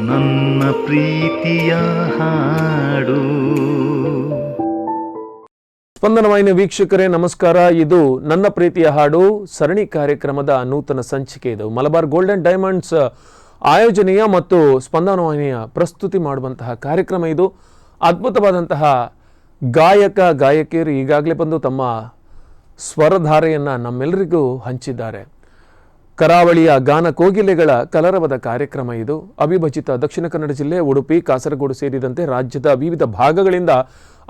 ನನ್ನ ಪ್ರೀತಿಯ ಹಾಡು. ಸ್ಪಂದನ ವಾಹಿನಿ ವೀಕ್ಷಕರೇ ನಮಸ್ಕಾರ. ಇದು ನನ್ನ ಪ್ರೀತಿಯ ಹಾಡು ಸರಣಿ ಕಾರ್ಯಕ್ರಮದ ನೂತನ ಸಂಚಿಕೆ. ಇದು ಮಲಬಾರ್ ಗೋಲ್ಡನ್ ಡೈಮಂಡ್ಸ್ ಆಯೋಜನೆಯ ಮತ್ತು ಸ್ಪಂದನ ವಾಹಿನಿಯ ಪ್ರಸ್ತುತಿ ಮಾಡುವಂತಹ ಕಾರ್ಯಕ್ರಮ. ಇದು ಅದ್ಭುತವಾದಂತಹ ಗಾಯಕ ಗಾಯಕಿಯರು ಈಗಾಗಲೇ ಬಂದು ತಮ್ಮ ಸ್ವರಧಾರೆಯನ್ನು ನಮ್ಮೆಲ್ಲರಿಗೂ ಹಂಚಿದ್ದಾರೆ. ಕರಾವಳಿಯ ಗಾನ ಕೋಗಿಲೆಗಳ ಕಲರವದ ಕಾರ್ಯಕ್ರಮ ಇದು. ಅವಿಭಜಿತ ದಕ್ಷಿಣ ಕನ್ನಡ ಜಿಲ್ಲೆ, ಉಡುಪಿ, ಕಾಸರಗೋಡು ಸೇರಿದಂತೆ ರಾಜ್ಯದ ವಿವಿಧ ಭಾಗಗಳಿಂದ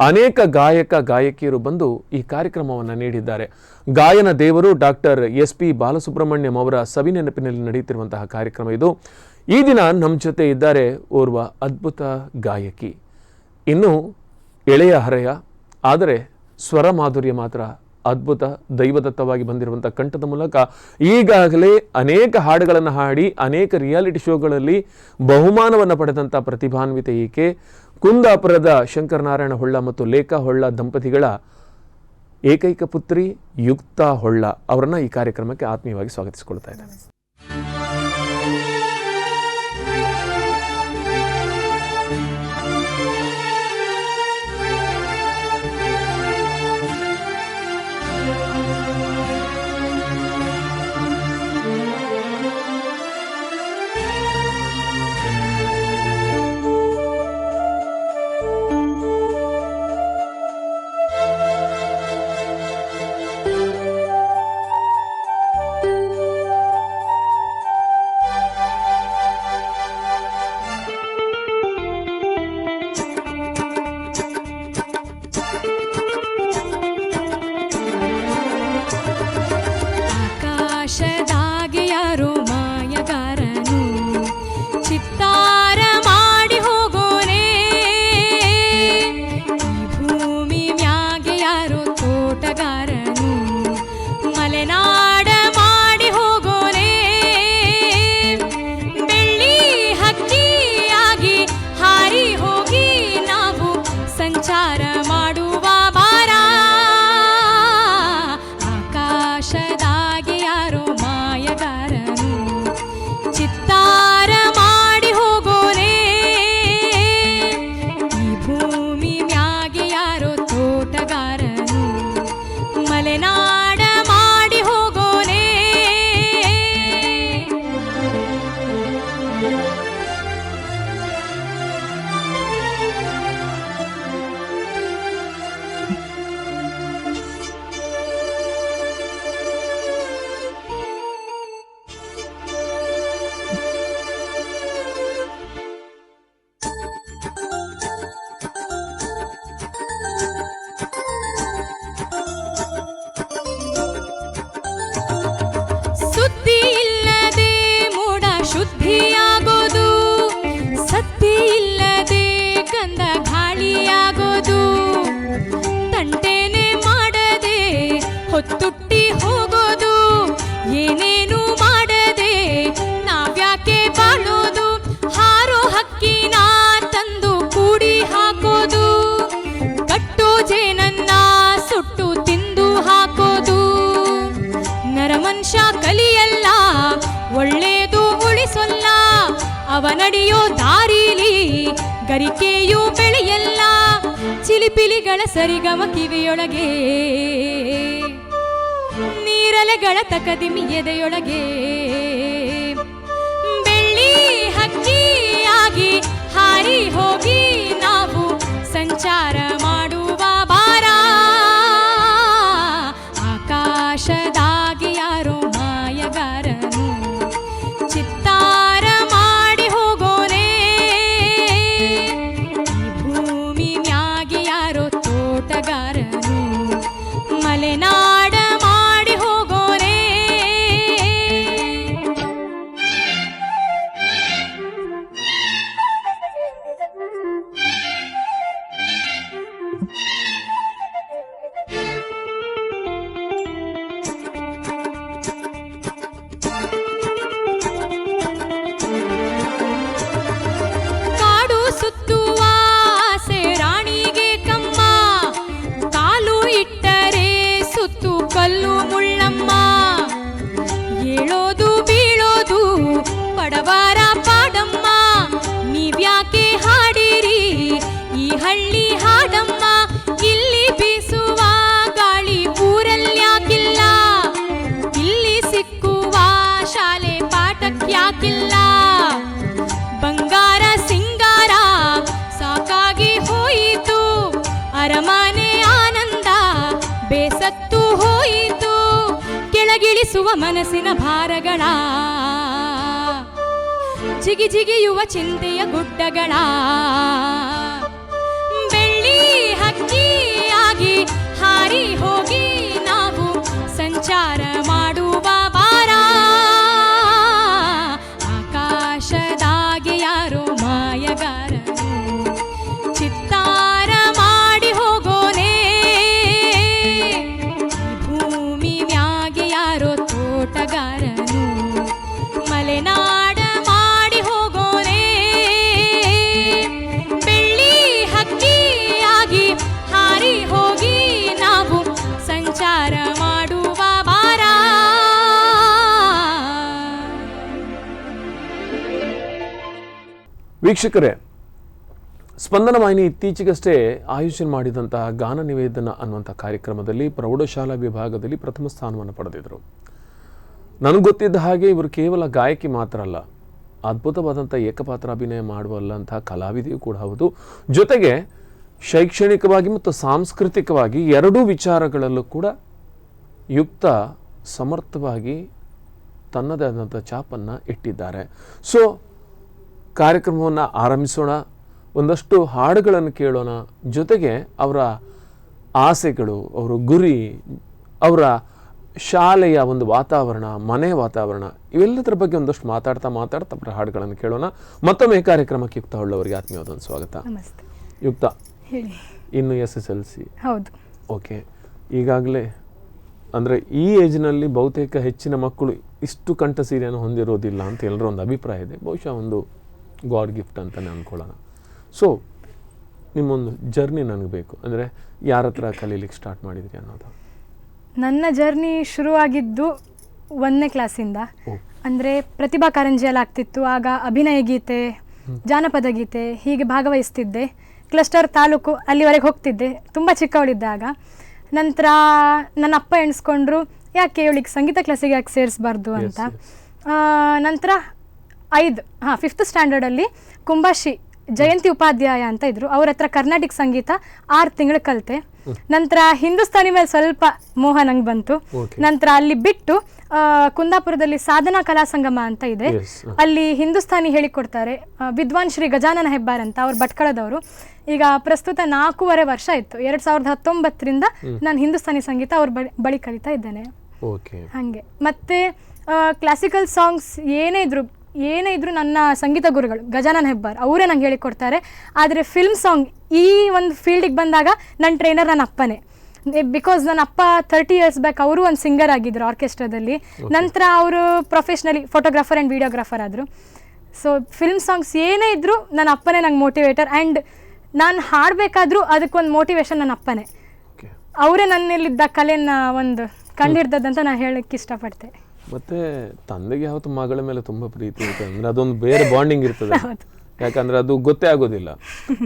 ಅನೇಕ ಗಾಯಕ ಗಾಯಕಿಯರು ಬಂದು ಈ ಕಾರ್ಯಕ್ರಮವನ್ನು ನೀಡಿದ್ದಾರೆ. ಗಾಯನ ದೇವರು ಡಾಕ್ಟರ್ SP ಬಾಲಸುಬ್ರಹ್ಮಣ್ಯಂ ಅವರ ಸವಿನೆನಪಿನಲ್ಲಿ ನಡೆಯುತ್ತಿರುವಂತಹ ಕಾರ್ಯಕ್ರಮ ಇದು. ಈ ದಿನ ನಮ್ಮ ಜೊತೆ ಇದ್ದಾರೆ ಓರ್ವ ಅದ್ಭುತ ಗಾಯಕಿ. ಇನ್ನು ಎಳೆಯ ಹರೆಯ, ಆದರೆ ಸ್ವರ ಮಾಧುರ್ಯ ಮಾತ್ರ ಅದ್ಭುತ. ದೈವದತ್ತವಾಗಿ ಬಂದಿರುವಂಥ ಕಂಠದ ಮೂಲಕ ಈಗಾಗಲೇ ಅನೇಕ ಹಾಡುಗಳನ್ನು ಹಾಡಿ ಅನೇಕ ರಿಯಾಲಿಟಿ ಶೋಗಳಲ್ಲಿ ಬಹುಮಾನವನ್ನು ಪಡೆದಂಥ ಪ್ರತಿಭಾನ್ವಿತ ಈಕೆ ಕುಂದಾಪುರದ ಶಂಕರನಾರಾಯಣ ಹೊಳ್ಳ ಮತ್ತು ಲೇಖಾ ಹೊಳ್ಳ ದಂಪತಿಗಳ ಏಕೈಕ ಪುತ್ರಿ ಯುಕ್ತಾ ಹೊಳ್ಳ ಅವರನ್ನು ಈ ಕಾರ್ಯಕ್ರಮಕ್ಕೆ ಆತ್ಮೀಯವಾಗಿ ಸ್ವಾಗತಿಸಿಕೊಳ್ತಾ ಇದ್ದೇನೆ. ತುಟ್ಟಿ ಹೋಗೋದು, ಏನೇನು ಮಾಡದೆ ನಾವ್ಯಾಕೆ ಬಾಳೋದು, ಹಾರೋ ಹಕ್ಕಿನ ತಂದು ಕೂಡಿ ಹಾಕೋದು, ಕಟ್ಟೋ ಜೇನನ್ನ ಸುಟ್ಟು ತಿಂದು ಹಾಕೋದು. ನರಮನುಷ್ಯ ಕಲಿಯಲ್ಲ, ಒಳ್ಳೇದು ಉಳಿಸೊಲ್ಲ, ಅವನಡಿಯೋ ದಾರಿಲಿ ಗರಿಕೆಯೂ ಬೆಳೆಯಲ್ಲ. ಚಿಲಿಪಿಲಿಗಳ ಸರಿಗಮ ಕಿವಿಯೊಳಗೆ, ನೀರಲೆಗಳ ತಕದಿಮಿ ಎದೆಯೊಳಗೆ, ಬೆಳ್ಳಿ ಹಕ್ಕಿಯಾಗಿ ಹಾರಿ ಹೋಗಿ ನಾವು ಸಂಚಾರ ಮಾಡುವ ಬಾರ. ಆಕಾಶದಾಗಿ ಯಾರೋ ಮಾಯಗಾರನು ಚಿತ್ತಾರ ಮಾಡಿ ಹೋಗೋನೆ, ಭೂಮಿ ಮ್ಯಾಗಿ ಯಾರೋ ತೋಟಗಾರನು ಮಲೆನಾಡ ಮಾಡಿ ಹೋಗೋನೆ. ಸಾಕಿಲ್ಲ ಬಂಗಾರ ಸಿಂಗಾರ ಸಾಕಾಗಿ ಹೋಯಿತು ಅರಮನೆ ಆನಂದ ಬೇಸತ್ತು ಹೋಯಿತು ಕೆಳಗಿಳಿಸುವ ಮನಸ್ಸಿನ ಭಾರಗಳ ಜಿಗಿ ಜಿಗಿಯುವ ಚಿಂತೆಯ ಗುಡ್ಡಗಳ ಬೆಳ್ಳಿ ಹಕ್ಕಿಯಾಗಿ ಹಾರಿ ಹೋಗಿ ನಾವು ಸಂಚಾರ ಮಾಡುವ ಬಾರ ಆಕಾಶದಾಗೆ ಯಾರೋ ಮಾಯಗಾರನು ಚಿತ್ತಾರ ಮಾಡಿ ಹೋಗೋನೆ ಭೂಮಿ ಮ್ಯಾಗೆ ಯಾರೋ ತೋಟಗಾರನು ಮಲೆನಾಡ ಮಾಡಿ ಹೋಗೋನೆ ಬೆಳ್ಳಿ ಹಕ್ಕಿಯಾಗಿ ಹಾರಿ ಹೋಗಿ ನಾವು ಸಂಚಾರ ಮಾಡುವ ಬಾರ ವೀಕ್ಷಕರೇ, ಸ್ಪಂದನ ವಾಹಿನಿ ಇತ್ತೀಚೆಗಷ್ಟೇ ಆಯೋಜನೆ ಮಾಡಿದಂತಹ ಗಾನ ನಿವೇದನ ಅನ್ನುವಂಥ ಕಾರ್ಯಕ್ರಮದಲ್ಲಿ ಪ್ರೌಢಶಾಲಾ ವಿಭಾಗದಲ್ಲಿ ಪ್ರಥಮ ಸ್ಥಾನವನ್ನು ಪಡೆದಿದ್ದರು. ನನಗೆ ಗೊತ್ತಿದ್ದ ಹಾಗೆ ಇವರು ಕೇವಲ ಗಾಯಕಿ ಮಾತ್ರ ಅಲ್ಲ, ಅದ್ಭುತವಾದಂಥ ಏಕಪಾತ್ರಾಭಿನಯ ಮಾಡುವಲ್ಲಂತಹ ಕಲಾವಿದೆಯೂ ಕೂಡ ಹೌದು. ಜೊತೆಗೆ ಶೈಕ್ಷಣಿಕವಾಗಿ ಮತ್ತು ಸಾಂಸ್ಕೃತಿಕವಾಗಿ ಎರಡೂ ವಿಚಾರಗಳಲ್ಲೂ ಕೂಡ ಯುಕ್ತ ಸಮರ್ಥವಾಗಿ ತನ್ನದೇ ಆದಂಥ ಛಾಪನ್ನು ಇಟ್ಟಿದ್ದಾರೆ. ಸೊ ಕಾರ್ಯಕ್ರಮವನ್ನು ಆರಂಭಿಸೋಣ, ಒಂದಷ್ಟು ಹಾಡುಗಳನ್ನು ಕೇಳೋಣ, ಜೊತೆಗೆ ಅವರ ಆಸೆಗಳು, ಅವರ ಗುರಿ, ಅವರ ಶಾಲೆಯ ಒಂದು ವಾತಾವರಣ, ಮನೆ ವಾತಾವರಣ, ಇವೆಲ್ಲದರ ಬಗ್ಗೆ ಒಂದಷ್ಟು ಮಾತಾಡ್ತಾ ಅವರ ಹಾಡುಗಳನ್ನು ಕೇಳೋಣ. ಮತ್ತೊಮ್ಮೆ ಕಾರ್ಯಕ್ರಮಕ್ಕೆ ಯುಕ್ತ ಉಳ್ಳವರಿಗೆ ಆತ್ಮೀಯವಾದ ಒಂದು ಸ್ವಾಗತ. ನಮಸ್ತೆ. ಯುಕ್ತ, ಹೇಳಿ. ಇನ್ನು SSLC. ಹೌದು. ಓಕೆ, ಈಗಾಗಲೇ ಅಂದರೆ ಈ ಏಜ್ನಲ್ಲಿ ಬಹುತೇಕ ಹೆಚ್ಚಿನ ಮಕ್ಕಳು ಇಷ್ಟು ಕಂಠ ಸೀರೆಯನ್ನು ಹೊಂದಿರೋದಿಲ್ಲ ಅಂತ ಎಲ್ಲರ ಒಂದು ಅಭಿಪ್ರಾಯ ಇದೆ. ಬಹುಶಃ ಒಂದು ಗಾಡ್ ಗಿಫ್ಟ್ ಅಂತಲೇ ಅಂದ್ಕೊಳ್ಳೋಣ. ಸೊ ನಿಮ್ಮೊಂದು ಜರ್ನಿ ನನಗೆ ಬೇಕು, ಅಂದರೆ ಯಾರ ಹತ್ರ ಕಲೀಲಿಕ್ಕೆ ಸ್ಟಾರ್ಟ್ ಮಾಡಿದ್ರಿ ಅನ್ನೋದು. ನನ್ನ ಜರ್ನಿ ಶುರುವಾಗಿದ್ದು 1ನೇ ಕ್ಲಾಸಿಂದ. ಅಂದರೆ ಪ್ರತಿಭಾ ಕಾರಂಜಿಯಲ್ಲಿ ಆಗ್ತಿತ್ತು. ಆಗ ಅಭಿನಯ ಗೀತೆ, ಜಾನಪದ ಗೀತೆ ಹೀಗೆ ಭಾಗವಹಿಸ್ತಿದ್ದೆ. ಕ್ಲಸ್ಟರ್ ತಾಲೂಕು ಅಲ್ಲಿವರೆಗೆ ಹೋಗ್ತಿದ್ದೆ, ತುಂಬ ಚಿಕ್ಕವಳಿದ್ದಾಗ. ನಂತರ ನನ್ನ ಅಪ್ಪ ಎಣಿಸ್ಕೊಂಡ್ರು, ಯಾಕೆ ಇವಳಿಗೆ ಸಂಗೀತ ಕ್ಲಾಸಿಗೆ ಯಾಕೆ ಸೇರಿಸಬಾರ್ದು ಅಂತ. ನಂತರ 5th ಸ್ಟ್ಯಾಂಡರ್ಡಲ್ಲಿ ಕುಂಬಾಶಿ ಜಯಂತಿ ಉಪಾಧ್ಯಾಯ ಅಂತ ಇದ್ರು, ಅವ್ರ ಹತ್ರ ಕರ್ನಾಟಕ ಸಂಗೀತ 6 ತಿಂಗಳು ಕಲಿತೆ. ನಂತರ ಹಿಂದೂಸ್ತಾನಿ ಮೇಲೆ ಸ್ವಲ್ಪ ಮೋಹ ನಂಗೆ ಬಂತು. ನಂತರ ಅಲ್ಲಿ ಬಿಟ್ಟು ಕುಂದಾಪುರದಲ್ಲಿ ಸಾಧನಾ ಕಲಾ ಸಂಗಮ ಅಂತ ಇದೆ, ಅಲ್ಲಿ ಹಿಂದೂಸ್ತಾನಿ ಹೇಳಿಕೊಡ್ತಾರೆ. ವಿದ್ವಾನ್ ಶ್ರೀ ಗಜಾನನ ಹೆಬ್ಬಾರ್ ಅಂತ, ಅವ್ರು ಭಟ್ಕಳದವರು. ಈಗ ಪ್ರಸ್ತುತ 4.5 ವರ್ಷ ಆಯಿತು, 2019ರಿಂದ ನಾನು ಹಿಂದೂಸ್ತಾನಿ ಸಂಗೀತ ಅವ್ರ ಬಳಿ ಕಲಿತಾ ಇದ್ದೇನೆ. ಹಾಗೆ ಮತ್ತೆ ಕ್ಲಾಸಿಕಲ್ ಸಾಂಗ್ಸ್ ಏನೇ ಇದ್ರು ನನ್ನ ಸಂಗೀತ ಗುರುಗಳು ಗಜಾನನ ಹೆಬ್ಬಾರ್ ಅವರೇ ನಂಗೆ ಹೇಳಿಕೊಡ್ತಾರೆ. ಆದರೆ ಫಿಲ್ಮ್ ಸಾಂಗ್ ಈ ಒಂದು ಫೀಲ್ಡಿಗೆ ಬಂದಾಗ ನನ್ನ ಟ್ರೈನರ್ ನನ್ನ ಅಪ್ಪನೇ. ಬಿಕಾಸ್ ನನ್ನ ಅಪ್ಪ 30 years ಬ್ಯಾಕ್ ಅವರು ಒಂದು ಸಿಂಗರ್ ಆಗಿದ್ದರು ಆರ್ಕೆಸ್ಟ್ರಾದಲ್ಲಿ. ನಂತರ ಅವರು ಪ್ರೊಫೆಷ್ನಲಿ ಫೋಟೋಗ್ರಾಫರ್ ಆ್ಯಂಡ್ ವಿಡಿಯೋಗ್ರಾಫರ್ ಆದರು. ಸೊ ಫಿಲ್ಮ್ ಸಾಂಗ್ಸ್ ಏನೇ ಇದ್ದರೂ ನನ್ನ ಅಪ್ಪನೇ ನಂಗೆ ಮೋಟಿವೇಟರ್. ಆ್ಯಂಡ್ ನಾನು ಹಾಡಬೇಕಾದ್ರೂ ಅದಕ್ಕೊಂದು ಮೋಟಿವೇಶನ್ ನನ್ನ ಅಪ್ಪನೇ. ಅವರೇ ನನ್ನಲ್ಲಿದ್ದ ಕಲೆಯನ್ನು ಒಂದು ಕಂಡಿಡ್ದದಂತ ನಾನು ಹೇಳಕ್ಕೆ ಇಷ್ಟಪಡ್ತೆ. ಮತ್ತೆ ತಂದೆಗೆ ಯಾವತ್ತು ಮಗಳ ಮೇಲೆ ತುಂಬ ಪ್ರೀತಿ ಇರುತ್ತೆ, ಅಂದರೆ ಅದೊಂದು ಬೇರೆ ಬಾಂಡಿಂಗ್ ಇರ್ತದೆ. ಯಾಕಂದರೆ ಅದು ಗೊತ್ತೇ ಆಗೋದಿಲ್ಲ.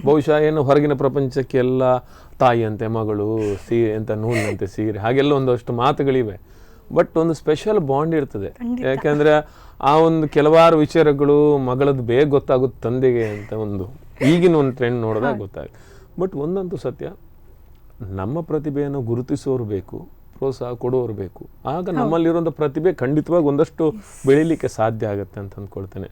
ಬಹುಶಃ ಏನು ಹೊರಗಿನ ಪ್ರಪಂಚಕ್ಕೆಲ್ಲ ತಾಯಿಯಂತೆ ಮಗಳು, ಎಂತ ನೂಲಿನಂತೆ ಸೀರೆ, ಹಾಗೆಲ್ಲ ಒಂದಷ್ಟು ಮಾತುಗಳಿವೆ. ಬಟ್ ಒಂದು ಸ್ಪೆಷಲ್ ಬಾಂಡ್ ಇರ್ತದೆ. ಯಾಕೆಂದರೆ ಆ ಒಂದು ಕೆಲವಾರು ವಿಚಾರಗಳು ಮಗಳದ್ದು ಬೇಗ ಗೊತ್ತಾಗುತ್ತೆ ತಂದೆಗೆ ಅಂತ ಒಂದು ಈಗಿನ ಒಂದು ಟ್ರೆಂಡ್ ನೋಡಿದಾಗ ಗೊತ್ತಾಗುತ್ತೆ. ಬಟ್ ಒಂದಂತೂ ಸತ್ಯ, ನಮ್ಮ ಪ್ರತಿಭೆಯನ್ನು ಗುರುತಿಸೋರು ಬೇಕು, ಪ್ರೋತ್ಸಾಹ ಕೊಡೋರು ಬೇಕು. ಆಗ ನಮ್ಮಲ್ಲಿರುವಂಥ ಪ್ರತಿಭೆ ಖಂಡಿತವಾಗಿ ಒಂದಷ್ಟು ಬೆಳೀಲಿಕ್ಕೆ ಸಾಧ್ಯ ಆಗುತ್ತೆ ಅಂತ ಅಂದ್ಕೊಳ್ತೇನೆ.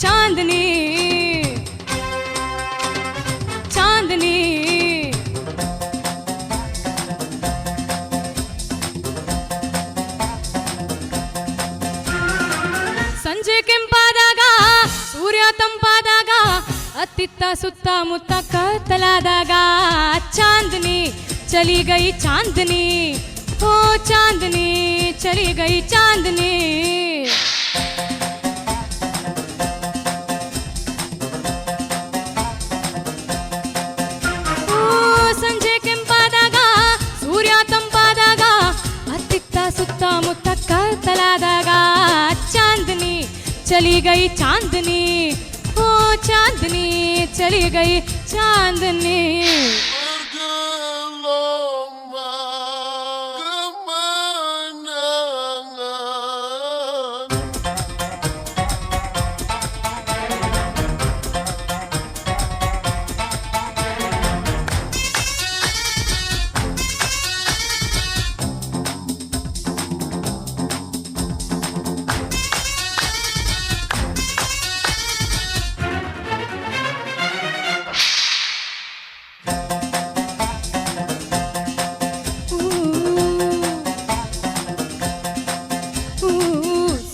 चांदनी चांदनी ಸಂಜೆ ಕೆಂಪಾದಾಗ ಸೂರ್ಯ ತಂಪಾದಾಗ ಅತ್ತಿತ್ತ ಸುತ್ತ ಮುತ್ತ ಕತ್ತಲಾದಾಗ ಚಾಂದನಿ ಚಲಿ ಗೈ ಚಾಂದನಿ ओ चांदनी चली गई चांदनी ओ ಸಂಜೆ ಕೆಂಪಾದಾಗ ಸೂರ್ಯ ತಂಪಾದಾಗ ಅತ್ತಿತ್ತ ಸುತ್ತಮುತ್ತ ಕತ್ತಲಾದಾಗ चांदनी चली गई चांदनी ओ चांदनी चली गई चांदनी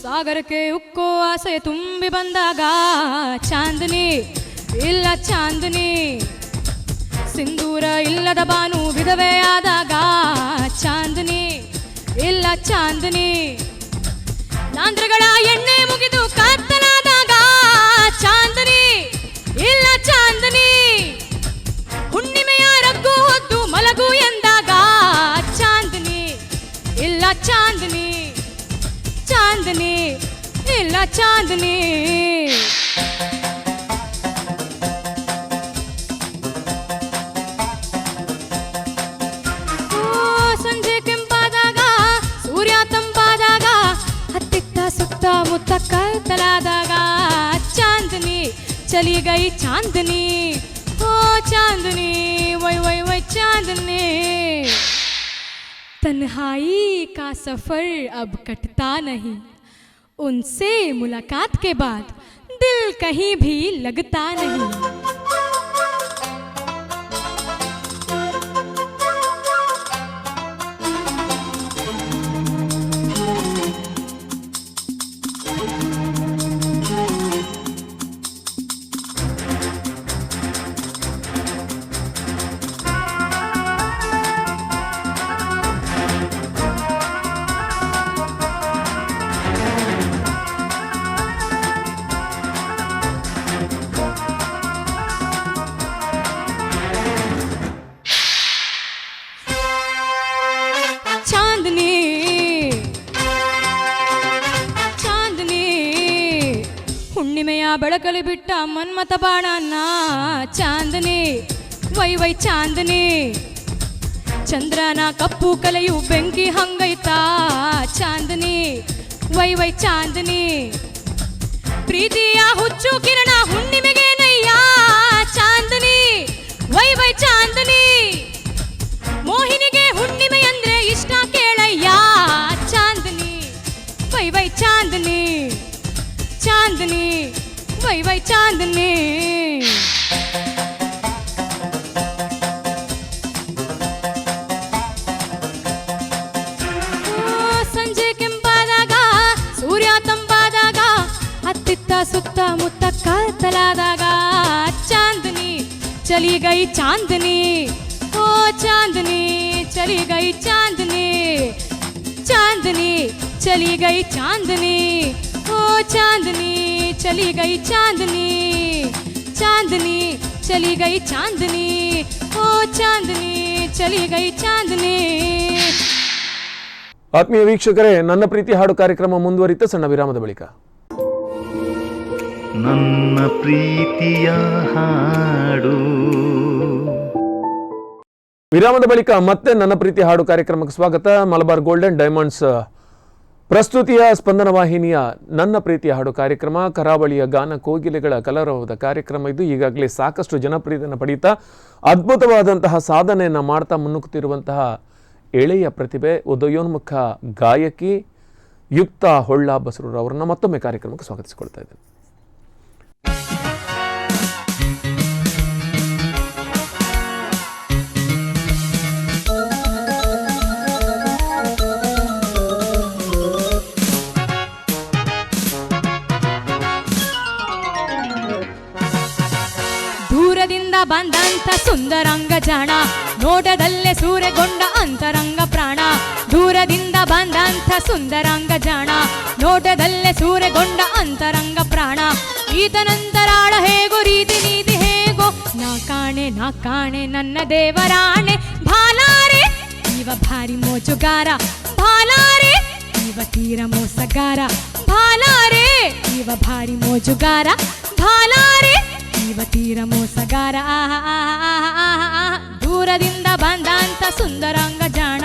ಸಾಗರ के ಉಕ್ಕೋ ಆಸೆ ತುಂಬಿ ಬಂದಾಗ ಚಾಂದನಿ ಇಲ್ಲ ಚಾಂದನಿ ಸಿಂಧೂರ ಇಲ್ಲದ ಬಾನು ವಿಧವೆಯಾದಾಗ ಚಾಂದನಿ ಇಲ್ಲ ಚಾಂದನಿ ನಾಂದ್ರಗಳ ಎಣ್ಣೆ ಮುಗಿದು ಕತ್ತಲಾದಾಗ ಚಾಂದನಿ ಇಲ್ಲ ಚಾಂದನಿ ಹುಣ್ಣಿಮೆಯ ರಗ್ಗು ಹೊದ್ದು ಮಲಗು ಎಂದಾಗ ಚಾಂದನಿ ಇಲ್ಲ ಚಾಂದನಿ चांदनी नीला चांदनी ಸಂಜೆ ಕೆಂಪಾದಾಗ ಸೂರ್ಯ ತಂಪಾದಾಗ ಹತ್ತಿತ್ತ ಸುತ್ತಮುತ್ತ ಕತ್ತಲಾದಾಗ चांदनी चली गई चांदनी ओ चांदनी वೈ वೈ वೈ चांदनी तन्हाई का सफ़र अब कटता नहीं उनसे मुलाकात के बाद दिल कहीं भी लगता नहीं ಹುಣ್ಣಿಮೆಯ ಬೆಳಕಲಿ ಬಿಟ್ಟ ಮನ್ಮಥ ಬಾಣನ್ನ ಚಾಂದನಿ ವೈ ವೈ ಚಾಂದನಿ ಚಂದ್ರನ ಕಪ್ಪು ಕಲೆಯು ಬೆಂಕಿ ಹಂಗೈತಾ ಚಾಂದನಿ ವೈ ವೈ ಚಾಂದನಿ ಪ್ರೀತಿಯ ಹುಚ್ಚು ಕಿರಣ ಹುಣ್ಣಿಮೆಗೆ ನಯ್ಯ ಚಾಂದನಿ ವೈ ವೈ ಚಾಂದನಿ ಮೋಹಿನಿಗೆ ಹುಣ್ಣಿಮೆ ಅಂದ್ರೆ ಇಷ್ಟ ಕೇಳಯ್ಯ ಚಾಂದನಿ ವೈ ವೈ ಚಾಂದನಿ चांदनी वै वै चांदनी ಸಂಜೆ ಕೆಂಪಾದಾಗ ಸೂರ್ಯ ತಂಪಾದಾಗ ಹತ್ತಿತ್ತ ಸುತ್ತಮುತ್ತ ಕತ್ತಲಾದಾಗ चांदनी चली गई चांदनी ओ चांदनी चली गई चांदनी चांदनी चली गई चांदनी ओ चांदनी चली गई चांदनी चांदनी चली गई चांदनी ओ चांदनी चली गई चांदनी ಆತ್ಮೀಯ ವೀಕ್ಷಕರೇ, ನನ್ನ ಪ್ರೀತಿ ಹಾಡು ಕಾರ್ಯಕ್ರಮ ಮುಂದುವರಿತ ಸಣ್ಣ ವಿರಾಮದ ಬಳಿಕ. ನನ್ನ ಪ್ರೀತಿಯ ಹಾಡು. ವಿರಾಮದ ಬಳಿಕ ಮತ್ತೆ ನನ್ನ ಪ್ರೀತಿ ಹಾಡು ಕಾರ್ಯಕ್ರಮಕ್ಕೆ ಸ್ವಾಗತ. ಮಲಬಾರ್ ಗೋಲ್ಡನ್ ಡೈಮಂಡ್ಸ್ ಪ್ರಸ್ತುತಿಯ ಸ್ಪಂದನ ವಾಹಿನಿಯ ನನ್ನ ಪ್ರೀತಿಯ ಹಾಡು ಕಾರ್ಯಕ್ರಮ, ಕರಾವಳಿಯ ಗಾನ ಕೋಗಿಲೆಗಳ ಕಲರವದ ಕಾರ್ಯಕ್ರಮ. ಇದು ಈಗಾಗಲೇ ಸಾಕಷ್ಟು ಜನಪ್ರಿಯತೆಯನ್ನು ಪಡೆಯುತ್ತಾ ಅದ್ಭುತವಾದಂತಹ ಸಾಧನೆಯನ್ನು ಮಾಡ್ತಾ ಮುನ್ನುಗ್ಗುತ್ತಿರುವಂತಹ ಎಳೆಯ ಪ್ರತಿಭೆ, ಉದಯೋನ್ಮುಖ ಗಾಯಕಿ ಯುಕ್ತಾ ಹೊಳ್ಳ ಬಸರೂರು ಅವರನ್ನು ಮತ್ತೊಮ್ಮೆ ಕಾರ್ಯಕ್ರಮಕ್ಕೆ ಸ್ವಾಗತಿಸಿಕೊಳ್ತಾ ಇದ್ದೇನೆ. ದೂರದಿಂದ ಬಂದಂತ ಸುಂದರಂಗ ಜಾಣ ನೋಟದಲ್ಲೇ ಸೂರೆಗೊಂಡ ಅಂತರಂಗ ಪ್ರಾಣ, ದೂರದಿಂದ ಬಂದಂಥ ಸುಂದರಂಗ ಜಾಣ. ನೋಟದಲ್ಲೇ ಸೂರೆಗೊಂಡ ಅಂತರಂಗ ಪ್ರಾಣ, ಈತನಂತರಾಳ ಹೇಗೋ ರೀತಿ ನೀತಿ ಹೇಗೋ. ನಾ ಕಾಣೆ ನನ್ನ ದೇವರಾಣೆ, ಭಾಲಾರೆ ಇವ ಭಾರಿ ಮೋಜುಗಾರ, ಭಾಲಾರೆ ಇವ ತೀರ ಮೋಸಗಾರ, ಭಾಲಾರೆ ಇವ ಭಾರಿ ಮೋಜುಗಾರ, ಭಾಲಾರೆ ಇವ ತೀರ ಮೋಸಗಾರ. ದೂರದಿಂದ ಬಂದಂತ ಸುಂದರಂಗ ಜಾಣ.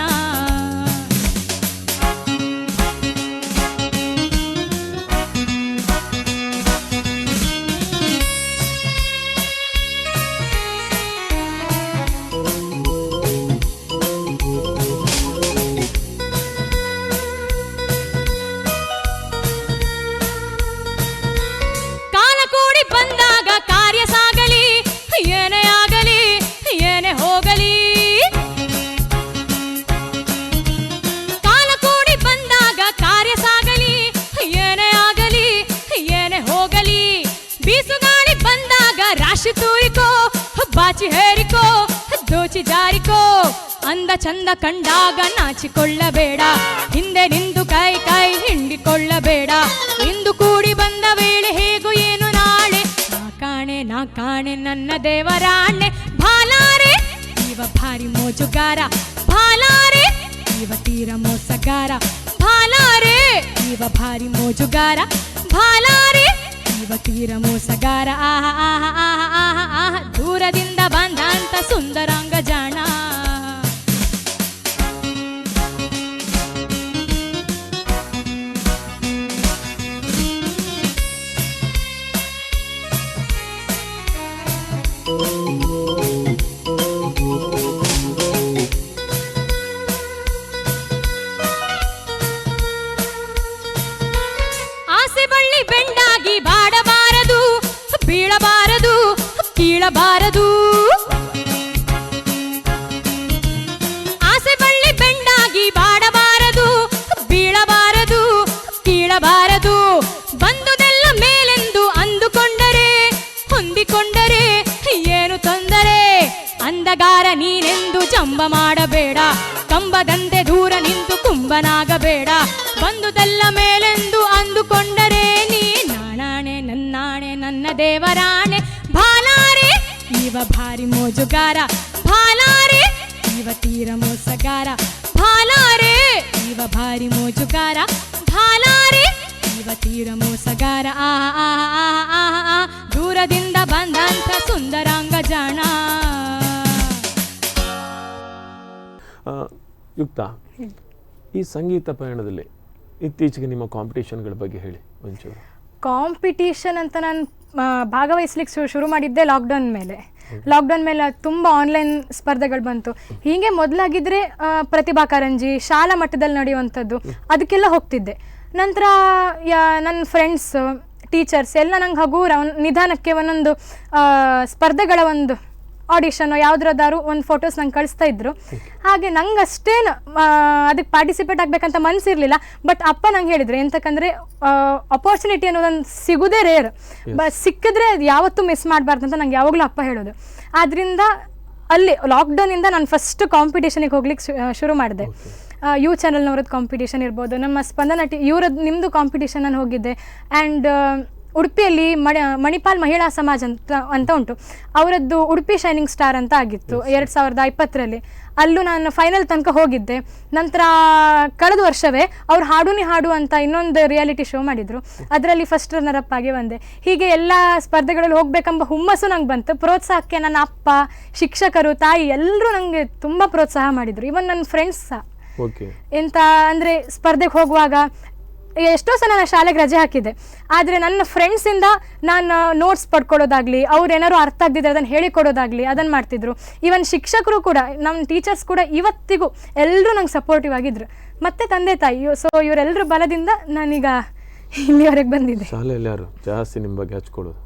ಬಾಚಿ ಹೇರಿಕೋ ದೋಚಿ ಜಾರಿಕೋ, ಅಂದ ಚಂದ ಕಂಡಾಗ ನಾಚಿಕೊಳ್ಳಬೇಡ, ಹಿಂದೆ ನಿಂದು ಕೈ ಹಿಂಡಿಕೊಳ್ಳಬೇಡ. ಇಂದು ಕೂಡಿ ಬಂದ ವೇಳೆ ಹೇಗೂ ಏನು ನಾಳೆ, ನಾ ಕಾಣೆ ನನ್ನ ದೇವರಾಣೆ, ಭಾಲಾರೆ ಇವ ಭಾರಿ ಮೋಜುಗಾರ, ಭಾಲಾರೆ ಇವ ತೀರ ಮೋಸಗಾರ, ಭಾಲಾರೆ ಇವ ಭಾರಿ ಮೋಜುಗಾರ, ಭಾಲಾರೆ ಇವ ತೀರ ಮೋಸಗಾರ. ದೂರದಿಂದ ಬಂದಂತ ಸುಂದರಂಗ ಜಾಣ. ಆಸೆ ಬಳ್ಳಿ ಬೆಂಡಾಗಿ ಬಾಡಬಾರದು, ಬೀಳಬಾರದು, ಕೀಳಬಾರದು. ಆಸೆ ಬಳ್ಳಿ ಬೆಂಡಾಗಿ ಬಾಡಬಾರದು, ಬೀಳಬಾರದು, ಕೀಳಬಾರದು. ಬಂದುದೆಲ್ಲ ಮೇಲೆಂದು ಅಂದುಕೊಂಡರೆ, ಹೊಂದಿಕೊಂಡರೆ ಏನು ತೊಂದರೆ. ಅಂದಗಾರ ನೀನೆಂದು ಜಂಬ ಮಾಡಬೇಡ, ಕಂಬದಂತೆ ದೂರ ನಿಂತು ಕುಂಬನಾಗಬೇಡ. ಬಂದುದೆಲ್ಲ ಮೇಲೆಂದು ಅಂದುಕೊಂಡರೆ ನೀ ನಾಣಾಣೆ ನನ್ನಾಣೆ ನನ್ನ ದೇವರಾಣೆ, ಭಾಲಾರೆ ಇವ ಭಾರಿ ಮೋಜುಗಾರ, ಭಾಲಾರೆ ಇವ ತೀರ ಮೋಸಗಾರ, ಭಾಲಾರೆ ಇವ ಭಾರಿ ಮೋಜುಗಾರ, ಭಾಲಾರೆ ಇವ ತೀರ ಮೋಸಗಾರ. ದೂರದಿಂದ ಬಂದಂಥ ಸುಂದರಾಂಗ ಜಾಣ. ಯುಕ್ತ, ಈ ಸಂಗೀತ ಪಯಣದಲ್ಲಿ ಇತ್ತೀಚೆಗೆ ನಿಮ್ಮ ಕಾಂಪಿಟೇಷನ್ಗಳ ಬಗ್ಗೆ ಹೇಳಿ ಒಂಚೂರು. ಕಾಂಪಿಟೇಷನ್ ಅಂತ ನಾನು ಭಾಗವಹಿಸ್ಲಿಕ್ಕೆ ಶುರು ಮಾಡಿದ್ದೆ ಲಾಕ್ಡೌನ್ ಮೇಲೆ ತುಂಬ ಆನ್ಲೈನ್ ಸ್ಪರ್ಧೆಗಳು ಬಂತು. ಹೀಗೆ ಮೊದಲಾಗಿದ್ದರೆ ಪ್ರತಿಭಾ ಕಾರಂಜಿ ಶಾಲಾ ಮಟ್ಟದಲ್ಲಿ ನಡೆಯುವಂಥದ್ದು ಅದಕ್ಕೆಲ್ಲ ಹೋಗ್ತಿದ್ದೆ. ನಂತರ ನನ್ನ ಫ್ರೆಂಡ್ಸ್ ಟೀಚರ್ಸ್ ಎಲ್ಲ ನಂಗೆ ಹಗೂರ ನಿಧಾನಕ್ಕೆ ಒಂದೊಂದು ಸ್ಪರ್ಧೆಗಳ ಒಂದು ಆಡಿಷನ್ ಯಾವುದ್ರದಾರು ಒಂದು ಫೋಟೋಸ್ ನಂಗೆ ಕಳಿಸ್ತಾ ಇದ್ರು. ಹಾಗೆ ನಂಗೆ ಅಷ್ಟೇನು ಅದಕ್ಕೆ ಪಾರ್ಟಿಸಿಪೇಟ್ ಆಗಬೇಕಂತ ಮನಸ್ಸಿರಲಿಲ್ಲ. ಬಟ್ ಅಪ್ಪ ನಂಗೆ ಹೇಳಿದ್ರು, ಎಂತಕ್ಕಂದರೆ ಅಪರ್ಚುನಿಟಿ ಅನ್ನೋದೊಂದು ಸಿಗೋದೇ ರೇರ್, ಸಿಕ್ಕಿದ್ರೆ ಯಾವತ್ತೂ ಮಿಸ್ ಮಾಡಬಾರ್ದು ಅಂತ ನಂಗೆ ಯಾವಾಗಲೂ ಅಪ್ಪ ಹೇಳೋದು. ಆದ್ದರಿಂದ ಅಲ್ಲಿ ಲಾಕ್ಡೌನಿಂದ ನಾನು ಫಸ್ಟ್ ಕಾಂಪಿಟೇಷನಿಗೆ ಹೋಗ್ಲಿಕ್ಕೆ ಶುರು ಮಾಡಿದೆ. ಯು ಚಾನಲ್ನವ್ರದ್ದು ಕಾಂಪಿಟೇಷನ್ ಇರ್ಬೋದು, ನಮ್ಮ ಸ್ಪಂದನ ಇವ್ರದ್ದು ನಿಮ್ಮದು ಕಾಂಪಿಟೇಷನ್ ನಾನು ಹೋಗಿದ್ದೆ. ಆ್ಯಂಡ್ ಉಡುಪಿಯಲ್ಲಿ ಮಣಿಪಾಲ್ ಮಹಿಳಾ ಸಮಾಜ ಅಂತ ಉಂಟು, ಅವರದ್ದು ಉಡುಪಿ ಶೈನಿಂಗ್ ಸ್ಟಾರ್ ಅಂತ ಆಗಿತ್ತು 2020ರಲ್ಲಿ. ಅಲ್ಲೂ ನಾನು ಫೈನಲ್ ತನಕ ಹೋಗಿದ್ದೆ. ನಂತರ ಕಳೆದ ವರ್ಷವೇ ಅವ್ರು ಹಾಡುನಿ ಹಾಡು ಅಂತ ಇನ್ನೊಂದು ರಿಯಾಲಿಟಿ ಶೋ ಮಾಡಿದರು, ಅದರಲ್ಲಿ ಫಸ್ಟ್ ರನ್ನರ್ ಅಪ್ ಆಗಿ ಬಂದೆ. ಹೀಗೆ ಎಲ್ಲ ಸ್ಪರ್ಧೆಗಳಲ್ಲಿ ಹೋಗ್ಬೇಕೆಂಬ ಹುಮ್ಮಸ್ಸು ನಂಗೆ ಬಂತು. ಪ್ರೋತ್ಸಾಹಕ್ಕೆ ನನ್ನ ಅಪ್ಪ, ಶಿಕ್ಷಕರು, ತಾಯಿ ಎಲ್ಲರೂ ನನಗೆ ತುಂಬ ಪ್ರೋತ್ಸಾಹ ಮಾಡಿದರು. ಇವನ್ ನನ್ನ ಫ್ರೆಂಡ್ಸ್ ಸಹ. ಎಂತ ಅಂದರೆ ಸ್ಪರ್ಧೆಗೆ ಹೋಗುವಾಗ ಎಷ್ಟೋ ಸಲ ನಾನು ಶಾಲೆಗೆ ರಜೆ ಹಾಕಿದ್ದೆ, ಆದರೆ ನನ್ನ ಫ್ರೆಂಡ್ಸಿಂದ ನಾನು ನೋಟ್ಸ್ ಪಡ್ಕೊಳ್ಳೋದಾಗಲಿ, ಅವ್ರು ಏನಾದ್ರು ಅರ್ಥ ಆಗದಿದ್ದರೆ ಅದನ್ನು ಹೇಳಿಕೊಡೋದಾಗಲಿ ಅದನ್ನು ಮಾಡ್ತಿದ್ರು. ಈವನ್ ಶಿಕ್ಷಕರು ಕೂಡ, ನಮ್ಮ ಟೀಚರ್ಸ್ ಕೂಡ ಇವತ್ತಿಗೂ ಎಲ್ಲರೂ ನಂಗೆ ಸಪೋರ್ಟಿವ್ ಆಗಿದ್ರು. ಮತ್ತು ತಂದೆ ತಾಯಿ, ಸೊ ಇವರೆಲ್ಲರ ಬಲದಿಂದ ನಾನೀಗ ಇಲ್ಲಿವರೆಗೆ ಬಂದಿದ್ದೆ. ಶಾಲೆಯಲ್ಲಿ ಯಾರು ಜಾಸ್ತಿ ನಿಮ್ಮ ಬಗ್ಗೆ ಹಚ್ಕೊಳ್ಳೋದು?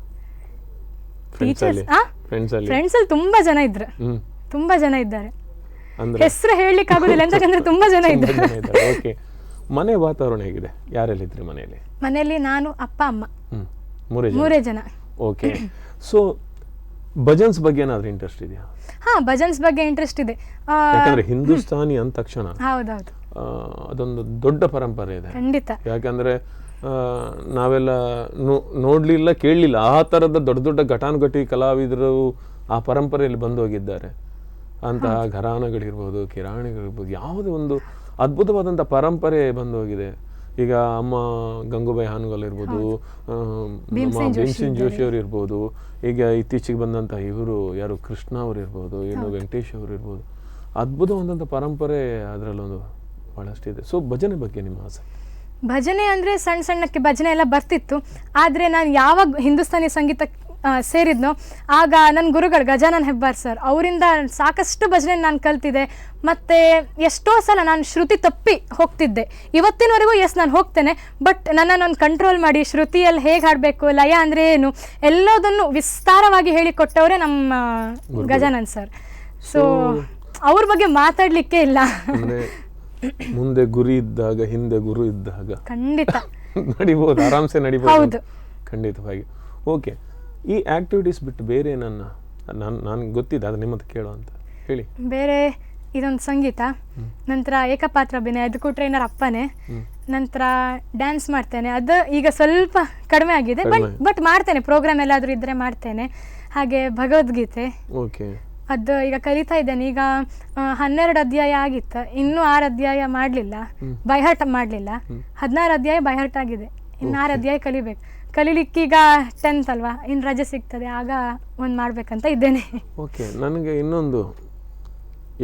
ಫ್ರೆಂಡ್ಸಲ್ಲಿ ತುಂಬ ಜನ ಇದ್ರು, ತುಂಬ ಜನ ಇದ್ದಾರೆ. ಹೆಸರು ಹೇಳಲಿಕ್ಕೆ ಆಗೋದಿಲ್ಲ, ಎಂತಕ್ಕಂದ್ರೆ ತುಂಬ ಜನ ಇದ್ದಾರೆ. ಮನೆ ವಾತಾವರಣ ಹೇಗಿದೆ? ಯಾರೆಲ್ಲಿದ್ರಿ ಮನೆಯಲ್ಲಿ? ಮನೆಯಲ್ಲಿ ನಾನು, ಅಪ್ಪ, ಅಮ್ಮ, 3 ಜನ. ಓಕೆ. ಸೊ ಭಜನ್ಸ್ ಬಗ್ಗೆ ಏನಾದ್ರೂ ಇಂಟ್ರೆಸ್ಟ್ ಇದೆಯಾ? ಹಾ, ಭಜನ್ಸ್ ಬಗ್ಗೆ ಇಂಟ್ರೆಸ್ಟ್ ಇದೆ. ಯಾಕಂದ್ರೆ ಹಿಂದೂಸ್ತಾನಿ ಅಂದ ತಕ್ಷಣ ಹೌದೌದು, ಅದೊಂದು ದೊಡ್ಡ ಪರಂಪರೆ ಇದೆ. ಖಂಡಿತ. ಯಾಕಂದ್ರೆ ನಾವೆಲ್ಲ ನೋಡ್ಲಿಲ್ಲ, ಕೇಳಲಿಲ್ಲ, ಆ ತರದ ದೊಡ್ಡ ದೊಡ್ಡ ಘಟಾನುಘಟಿ ಕಲಾವಿದರು ಆ ಪರಂಪರೆಯಲ್ಲಿ ಬಂದು ಹೋಗಿದ್ದಾರೆ. ಅಂತಹ ಘರಾನಗಳಿರ್ಬೋದು, ಕಿರಾಣಿಗಳಿರ್ಬೋದು, ಯಾವುದೇ ಒಂದು ಅದ್ಭುತವಾದಂಥ ಪರಂಪರೆ ಬಂದು ಹೋಗಿದೆ. ಈಗ ಅಮ್ಮ ಗಂಗೂಬಾಯಿ ಹಾನಗಲ್ ಇರ್ಬೋದು, ಭೀಮಸೇನ್ ಜೋಶಿ ಅವರು ಇರ್ಬೋದು, ಈಗ ಇತ್ತೀಚೆಗೆ ಬಂದಂಥ ಇವರು ಯಾರು ಕೃಷ್ಣ ಅವರು ಇರ್ಬೋದು, ಏನು ವೆಂಕಟೇಶ್ ಅವರು ಇರ್ಬೋದು, ಅದ್ಭುತವಾದಂಥ ಪರಂಪರೆ ಅದರಲ್ಲೊಂದು ಭಾಳಷ್ಟಿದೆ. ಸೊ ಭಜನೆ ಬಗ್ಗೆ ನಿಮ್ಮ ಆಸೆ? ಭಜನೆ ಅಂದರೆ ಸಣ್ಣ ಸಣ್ಣಕ್ಕೆ ಭಜನೆ ಎಲ್ಲ ಬರ್ತಿತ್ತು. ಆದರೆ ನಾನು ಯಾವಾಗ ಹಿಂದೂಸ್ತಾನಿ ಸಂಗೀತ ಸೇರಿದ್ನೋ ಆಗ ನನ್ನ ಗುರುಗಳು ಗಜಾನನ್ ಹೆಬ್ಬಾರ್ ಸರ್ ಅವರಿಂದ ಸಾಕಷ್ಟು ಭಜನೆ ನಾನು ಕಲ್ತಿದ್ದೆ. ಮತ್ತು ಎಷ್ಟೋ ಸಲ ನಾನು ಶ್ರುತಿ ತಪ್ಪಿ ಹೋಗ್ತಿದ್ದೆ. ಇವತ್ತಿನವರೆಗೂ ನಾನು ಹೋಗ್ತೇನೆ, ಬಟ್ ನನ್ನನ್ನು ಕಂಟ್ರೋಲ್ ಮಾಡಿ ಶ್ರುತಿಯಲ್ಲಿ ಹೇಗೆ ಹಾಡಬೇಕು, ಲಯ ಅಂದರೆ ಏನು, ಎಲ್ಲದನ್ನು ವಿಸ್ತಾರವಾಗಿ ಹೇಳಿಕೊಟ್ಟವರೇ ನಮ್ಮ ಗಜಾನನ್ ಸರ್. ಸೊ ಅವ್ರ ಬಗ್ಗೆ ಮಾತಾಡಲಿಕ್ಕೆ ಇಲ್ಲ. ಮುಂದೆ ಗುರಿ ಇದ್ದಾಗ ಹಿಂದೆ ಗುರು ಇದ್ದಾಗ ಖಂಡಿತ ನಡಿಬಹುದು, ಆರಾಮ್ಸೆ ನಡಿಬಹುದು. ಹೌದು, ಖಂಡಿತವಾಗಿ. ಓಕೆ, ಈ ಆಕ್ಟಿವಿಟೀಸ್ ಬಿಟ್ಟು ಬೇರೆ ನಾನು ಗೊತ್ತಿದೆ, ಅದು ನಿಮ್ಮ ಹತ್ರ ಕೇಳೋ ಅಂತ ಹೇಳಿ. ಬೇರೆ ಇದೊಂದು ಸಂಗೀತ, ನಂತರ ಏಕಪಾತ್ರ ಅಭಿನಯ, ಅದಕ್ಕೂ ಟ್ರೈನರ್ ಅಪ್ಪನೇ. ನಂತರ ಡ್ಯಾನ್ಸ್ ಮಾಡ್ತೇನೆ, ಅದು ಈಗ ಸ್ವಲ್ಪ ಕಡಿಮೆ ಆಗಿದೆ, ಬಟ್ ಮಾಡ್ತೇನೆ, ಪ್ರೋಗ್ರಾಮ್ ಎಲ್ಲಾದರೂ ಇದ್ದರೆ ಮಾಡ್ತೇನೆ. ಹಾಗೆ ಭಗವದ್ಗೀತೆ, ಓಕೆ, ಅದು ಈಗ ಕಲಿತಾ ಇದ್ದೇನೆ. ಈಗ 12 ಅಧ್ಯಾಯ ಆಗಿತ್ತು, ಇನ್ನೂ 6 ಅಧ್ಯಾಯ ಮಾಡಲಿಲ್ಲ, ಬೈಹರ್ಟ್ ಮಾಡಲಿಲ್ಲ. 16 ಅಧ್ಯಾಯ ಬೈಹರ್ಟ್ ಆಗಿದೆ, ಇನ್ನು 6 ಅಧ್ಯಾಯ ಕಲೀಲಿಕ್ಕೀಗ 10th ಅಲ್ವಾ, ಇನ್ನು ರಜೆ ಸಿಗ್ತದೆ, ಆಗ ಒಂದು ಮಾಡ್ಬೇಕಂತ ಇದ್ದೇನೆ. ಓಕೆ, ನನಗೆ ಇನ್ನೊಂದು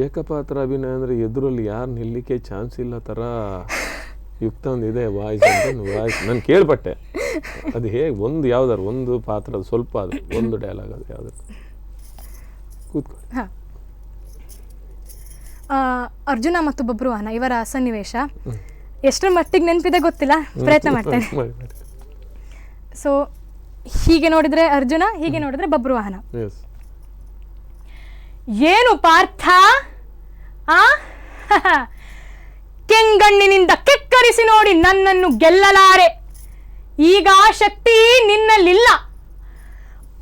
ಏಕಪಾತ್ರ ಅಭಿನಯ ಅಂದರೆ ಎದುರಲ್ಲಿ ಯಾರು ನಿಲ್ಲಿಕ್ಕೆ ಚಾನ್ಸ್ ಇಲ್ಲ ಥರ ಯುಕ್ತ ಒಂದಿದೆ, ವಾಯ್ಸ್ ನಾನು ಕೇಳ್ಪಟ್ಟೆ. ಅದು ಹೇಗೆ ಯಾವ್ದಾರು ಒಂದು ಪಾತ್ರ ಸ್ವಲ್ಪ ಅದು ಒಂದು ಡೈಲಾಗ್ ಅದು ಯಾವ್ದಾರು ಕೂತ್ಕೊಳ್ಳಿ. ಹಾಂ, ಅರ್ಜುನ ಮತ್ತು ಬಬ್ರುವಾಹನ ಇವರ ಸನ್ನಿವೇಶ ಎಷ್ಟರ ಮಟ್ಟಿಗೆ ನೆನಪಿದೆ ಗೊತ್ತಿಲ್ಲ, ಪ್ರಯತ್ನ ಮಾಡ್ತೇನೆ. ಸೊ ಹೀಗೆ ನೋಡಿದ್ರೆ ಅರ್ಜುನ, ಹೀಗೆ ನೋಡಿದ್ರೆ ಬಬ್ರುವಾಹನ. ಏನು ಪಾರ್ಥ, ಕೆಂಗಣ್ಣಿನಿಂದ ಕೆಕ್ಕರಿಸಿ ನೋಡಿ ನನ್ನನ್ನು ಗೆಲ್ಲಲಾರೆ. ಈಗ ಆ ಶಕ್ತಿ ನಿನ್ನಲ್ಲಿಲ್ಲ.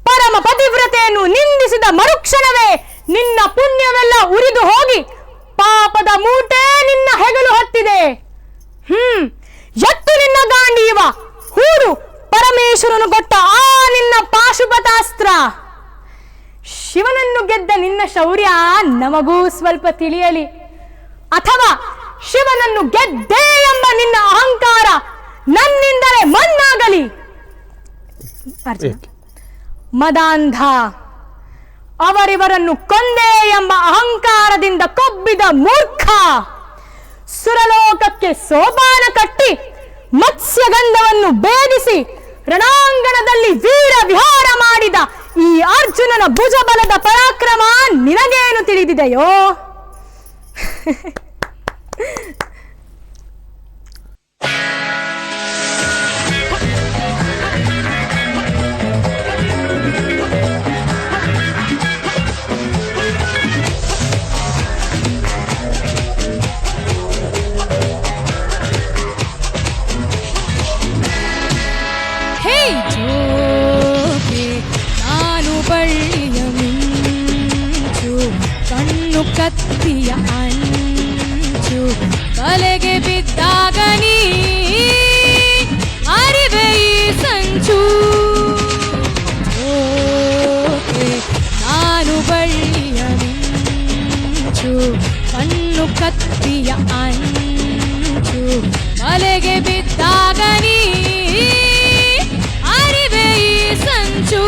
ಪರಮ ಪತಿವ್ರತೆಯನ್ನು ನಿಂದಿಸಿದ ಮರುಕ್ಷಣವೇ ನಿನ್ನ ಪುಣ್ಯವೆಲ್ಲ ಉರಿದು ಹೋಗಿ ಪಾಪದ ಮೂಟೆ ನಿನ್ನ ಹೆಗಲು ಹತ್ತಿದೆ. ಎತ್ತು ನಿನ್ನ ಗಾಂಡೀವ, ಹೂಡು ಪರಮೇಶ್ವರನು ಕೊಟ್ಟ ಆ ನಿನ್ನ ಪಾಶುಪತಾಸ್ತ್ರ. ಶಿವನನ್ನು ಗೆದ್ದ ನಿನ್ನ ಶೌರ್ಯ ನಮಗೂ ಸ್ವಲ್ಪ ತಿಳಿಯಲಿ, ಅಥವಾ ಶಿವನನ್ನು ಗೆದ್ದೆ ಎಂಬ ನಿನ್ನ ಅಹಂಕಾರ ನನ್ನಿಂದಲೇ ಮಣ್ಣಾಗಲಿ. ಮದಾಂಧ, ಅವರಿವರನ್ನು ಕೊಂದೆ ಎಂಬ ಅಹಂಕಾರದಿಂದ ಕೊಬ್ಬಿದ ಮೂರ್ಖ, ಸುರಲೋಕಕ್ಕೆ ಸೋಪಾನ ಕಟ್ಟಿ ಮತ್ಸ್ಯಗಂಧವನ್ನು ಭೇದಿಸಿ ರಣಾಂಗಣದಲ್ಲಿ ವೀರ ವಿಹಾರ ಮಾಡಿದ ಈ ಅರ್ಜುನನ ಭುಜಬಲದ ಪರಾಕ್ರಮ ನಿನಗೇನು ತಿಳಿದಿದೆಯೋ? ಕತ್ತಿಯ ಅಂಚು ತಲೆಗೆ ಬಿದ್ದಾಗ ನೀ ಅರಿವೆ ಈ ಸಂಚು. ನಾನು ಬಳ್ಳಿಯ ಮಿಂಚು, ಕಣ್ಣು ಕತ್ತಿಯ ಅಂಚು ತಲೆಗೆ ಬಿದ್ದಾಗ ನೀ ಅರಿವೆ ಈ ಸಂಚು.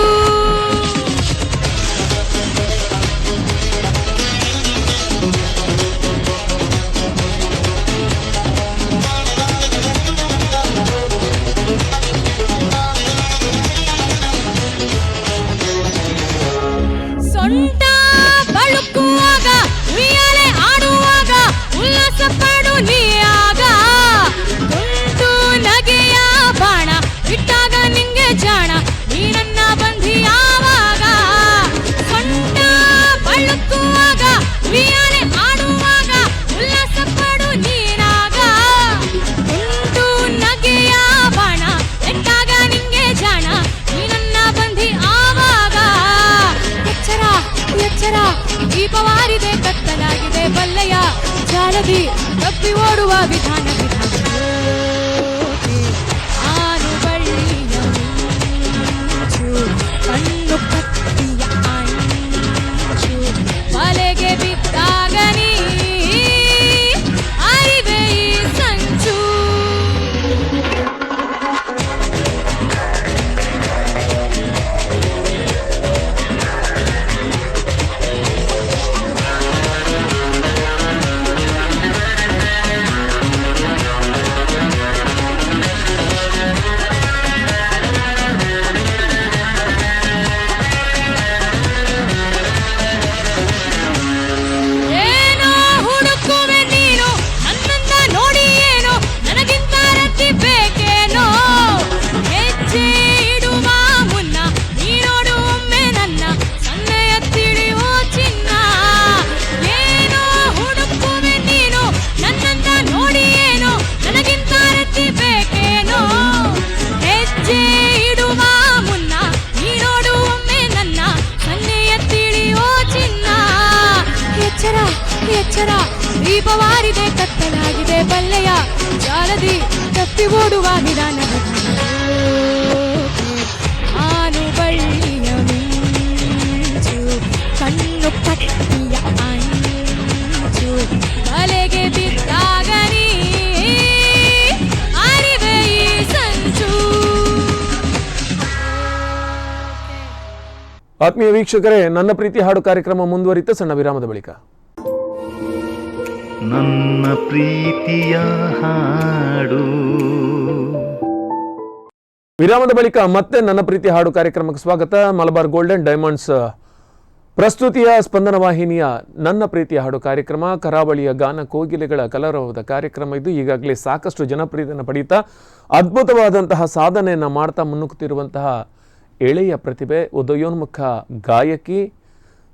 ಸೊಂಟ ಬಳುಕುವಾಗ, ಉಯ್ಯಾಲೆ ಆಡುವಾಗ ಉಲ್ಲಾಸ ಪಡು ನೀ ಆಗ. ತುಂಟು ಜಾಲದಿ ತಪ್ಪಿ ಓಡುವ ವಿಧಾನ ಆನು ಬಳ್ಳಿಯ ಮಿಂಚು ಕಣ್ಣು ಕತ್ತಿಯ ಅಂಚು ಬಲೆಗೆ ಬಿದ್ದಾಗ ನೀ ಅರಿವೆ ಈ ಸಂಚು. ಎಚ್ಚರ ದೀಪವಾರಿದೆ ಕತ್ತಲಾಗಿದೆ ಬಲ್ಲೆಯ ಜಾಲದಿ ತಪ್ಪಿ ಓಡುವ ವಿಧಾನ ಆನು ಬಳ್ಳಿಯ ಮಿಂಚು ಕಣ್ಣು ಕತ್ತಿಯ ಅಂಚು ಬಲೆಗೆ ಬಿದ್ದಾಗ ನೀ ಅರಿವೆ ಈ ಸಂಚು. ಆತ್ಮೀಯ ವೀಕ್ಷಕರೇ, ನನ್ನ ಪ್ರೀತಿ ಹಾಡು ಕಾರ್ಯಕ್ರಮ ಮುಂದುವರಿತ ಸಣ್ಣ ವಿರಾಮದ ಬಳಿಕ. ನನ್ನ ಪ್ರೀತಿಯ ಹಾಡು. ವಿರಾಮದ ಬಳಿಕ ಮತ್ತೆ ನನ್ನ ಪ್ರೀತಿ ಹಾಡು ಕಾರ್ಯಕ್ರಮಕ್ಕೆ ಸ್ವಾಗತ. ಮಲಬಾರ್ ಗೋಲ್ಡನ್ ಡೈಮಂಡ್ಸ್ ಪ್ರಸ್ತುತಿಯ ಸ್ಪಂದನ ವಾಹಿನಿಯ ನನ್ನ ಪ್ರೀತಿಯ ಹಾಡು ಕಾರ್ಯಕ್ರಮ ಕರಾವಳಿಯ ಗಾನ ಕೋಗಿಲೆಗಳ ಕಲರವದ ಕಾರ್ಯಕ್ರಮ. ಇದು ಈಗಾಗಲೇ ಸಾಕಷ್ಟು ಜನಪ್ರಿಯತೆಯನ್ನು ಪಡೆಯುತ್ತಾ ಅದ್ಭುತವಾದಂತಹ ಸಾಧನೆಯನ್ನು ಮಾಡ್ತಾ ಮುನ್ನುಗ್ಗುತ್ತಿರುವಂತಹ ಎಳೆಯ ಪ್ರತಿಭೆ ಉದಯೋನ್ಮುಖ ಗಾಯಕಿ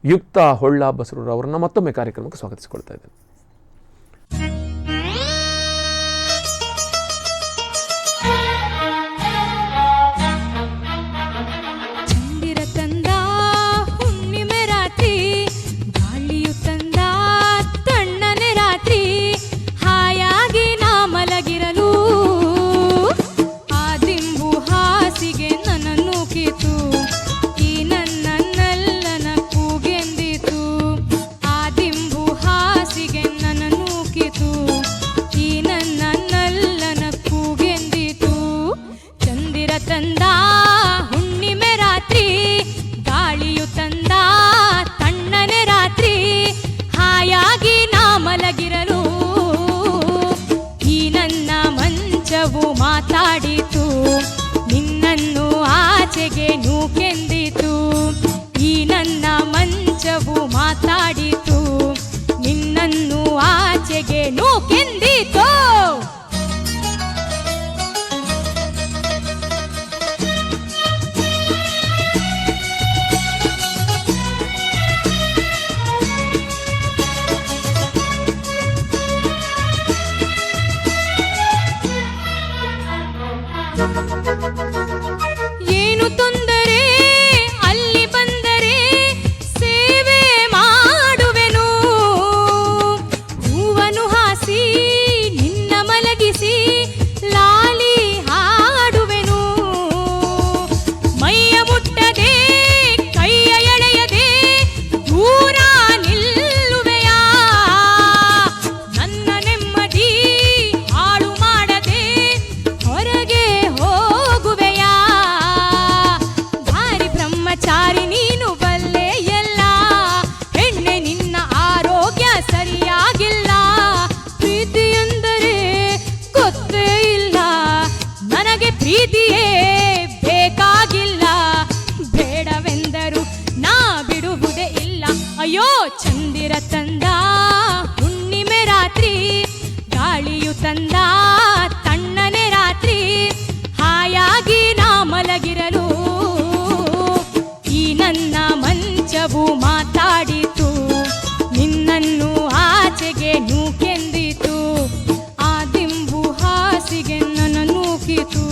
ಯುಕ್ತಾ ಹೊಳ್ಳ ಬಸರೂರು ಅವರನ್ನು ಮತ್ತೊಮ್ಮೆ ಕಾರ್ಯಕ್ರಮಕ್ಕೆ ಸ್ವಾಗತಿಸಿಕೊಳ್ತಾ ಇದ್ದೇನೆ. ಚಂದಿರ ತಂದ ಹುಣ್ಣಿಮೆ ರಾತ್ರಿ ಗಾಳಿಯು ತಂದ ತಣ್ಣನೆ ರಾತ್ರಿ ಹಾಯಾಗಿ ನಾ ಮಲಗಿರಲು ಆ ದಿಂಬು ಹಾಸಿಗೆ ನನ್ನನ್ನು ಕಿತ್ತು ಈ ನನ್ನನ್ನೆಲ್ಲನ ಕೂಗೆಂದಿತು. ಆ ದಿಂಬು ಹಾಸಿಗೆ ನನ್ನನ್ನು ಕಿತ್ತು ಈ ನನ್ನನ್ನೆಲ್ಲನ ಕೂಗೆಂದಿತು. ಚಂದಿರ ತಂದ ಹುಣ್ಣಿಮೆ ರಾತ್ರಿ ಗಾಳಿಯು ತಂದ ತಣ್ಣನೆ ರಾತ್ರಿ ಹಾಯಾಗಿ ನಾ ಮಲಗಿರಲು ಈ ನನ್ನ ಮಂಚವು ಮಾತಾಡಿತು ನಿನ್ನನ್ನು ಆಚೆಗೆ ನೂಕೆಂದಿತು. ಈ ನನ್ನ ಮಂಚವು ಮಾತಾಡಿತು ನಿನ್ನನ್ನು ಆಚೆಗೆ ನೂಕೆಂದಿತು. ಏನು ತೊಂದರೆ ಅಲ್ಲಿ ಬಂದರೆ ಸೇವೆ ಮಾಡುವೆನು. ಹೂವನ್ನು ಹಾಸಿ ನಿನ್ನ ಮಲಗಿಸಿ ಲಾಲಿ ಹಾಡುವೆನು. ಮೈಯ ಮುಟ್ಟದೆ ಕೈಯ ಎಳೆಯದೆ ದೂರ ನಿಲ್ಲುವೆಯಾ. ನನ್ನ ನೆಮ್ಮದಿ ಹಾಳು ಮಾಡದೆ ಹೊರಗೆ ಹೋಗುವೆಯಾ. ಭಾರಿ ಬ್ರಹ್ಮಚಾರಿ ನೀನು ಬಲ್ಲೆ ಎಲ್ಲ ಹೆಣ್ಣೆ ನಿನ್ನ ಆರೋಗ್ಯ ಸರಿಯಾಗಿಲ್ಲ. ಪ್ರೀತಿ ಎಂದರೆ ಗೊತ್ತೇ ಇಲ್ಲ ನನಗೆ ಪ್ರೀತಿಯೇ ಬೇಕಾಗಿಲ್ಲ. ಬೇಡವೆಂದರು ನಾ ಬಿಡುವುದೇ ಇಲ್ಲ. ಅಯ್ಯೋ ಚಂದಿರ ತಂದ ಹುಣ್ಣಿಮೆ ರಾತ್ರಿ ಗಾಳಿಯು ತಂದ ತಣ್ಣನೆ ರಾತ್ರಿ ಹಾಯಾಗಿ ನಾ ಮಲಗಿರಲು ಈ ನನ್ನ ಮಂಚವು ಮಾತಾಡಿತು ನಿನ್ನನ್ನು ಆಚೆಗೆ ನೂಕೆಂದಿತು. ಆ ದಿಂಬು ಹಾಸಿಗೆ ನನ್ನ ನೂಕಿತು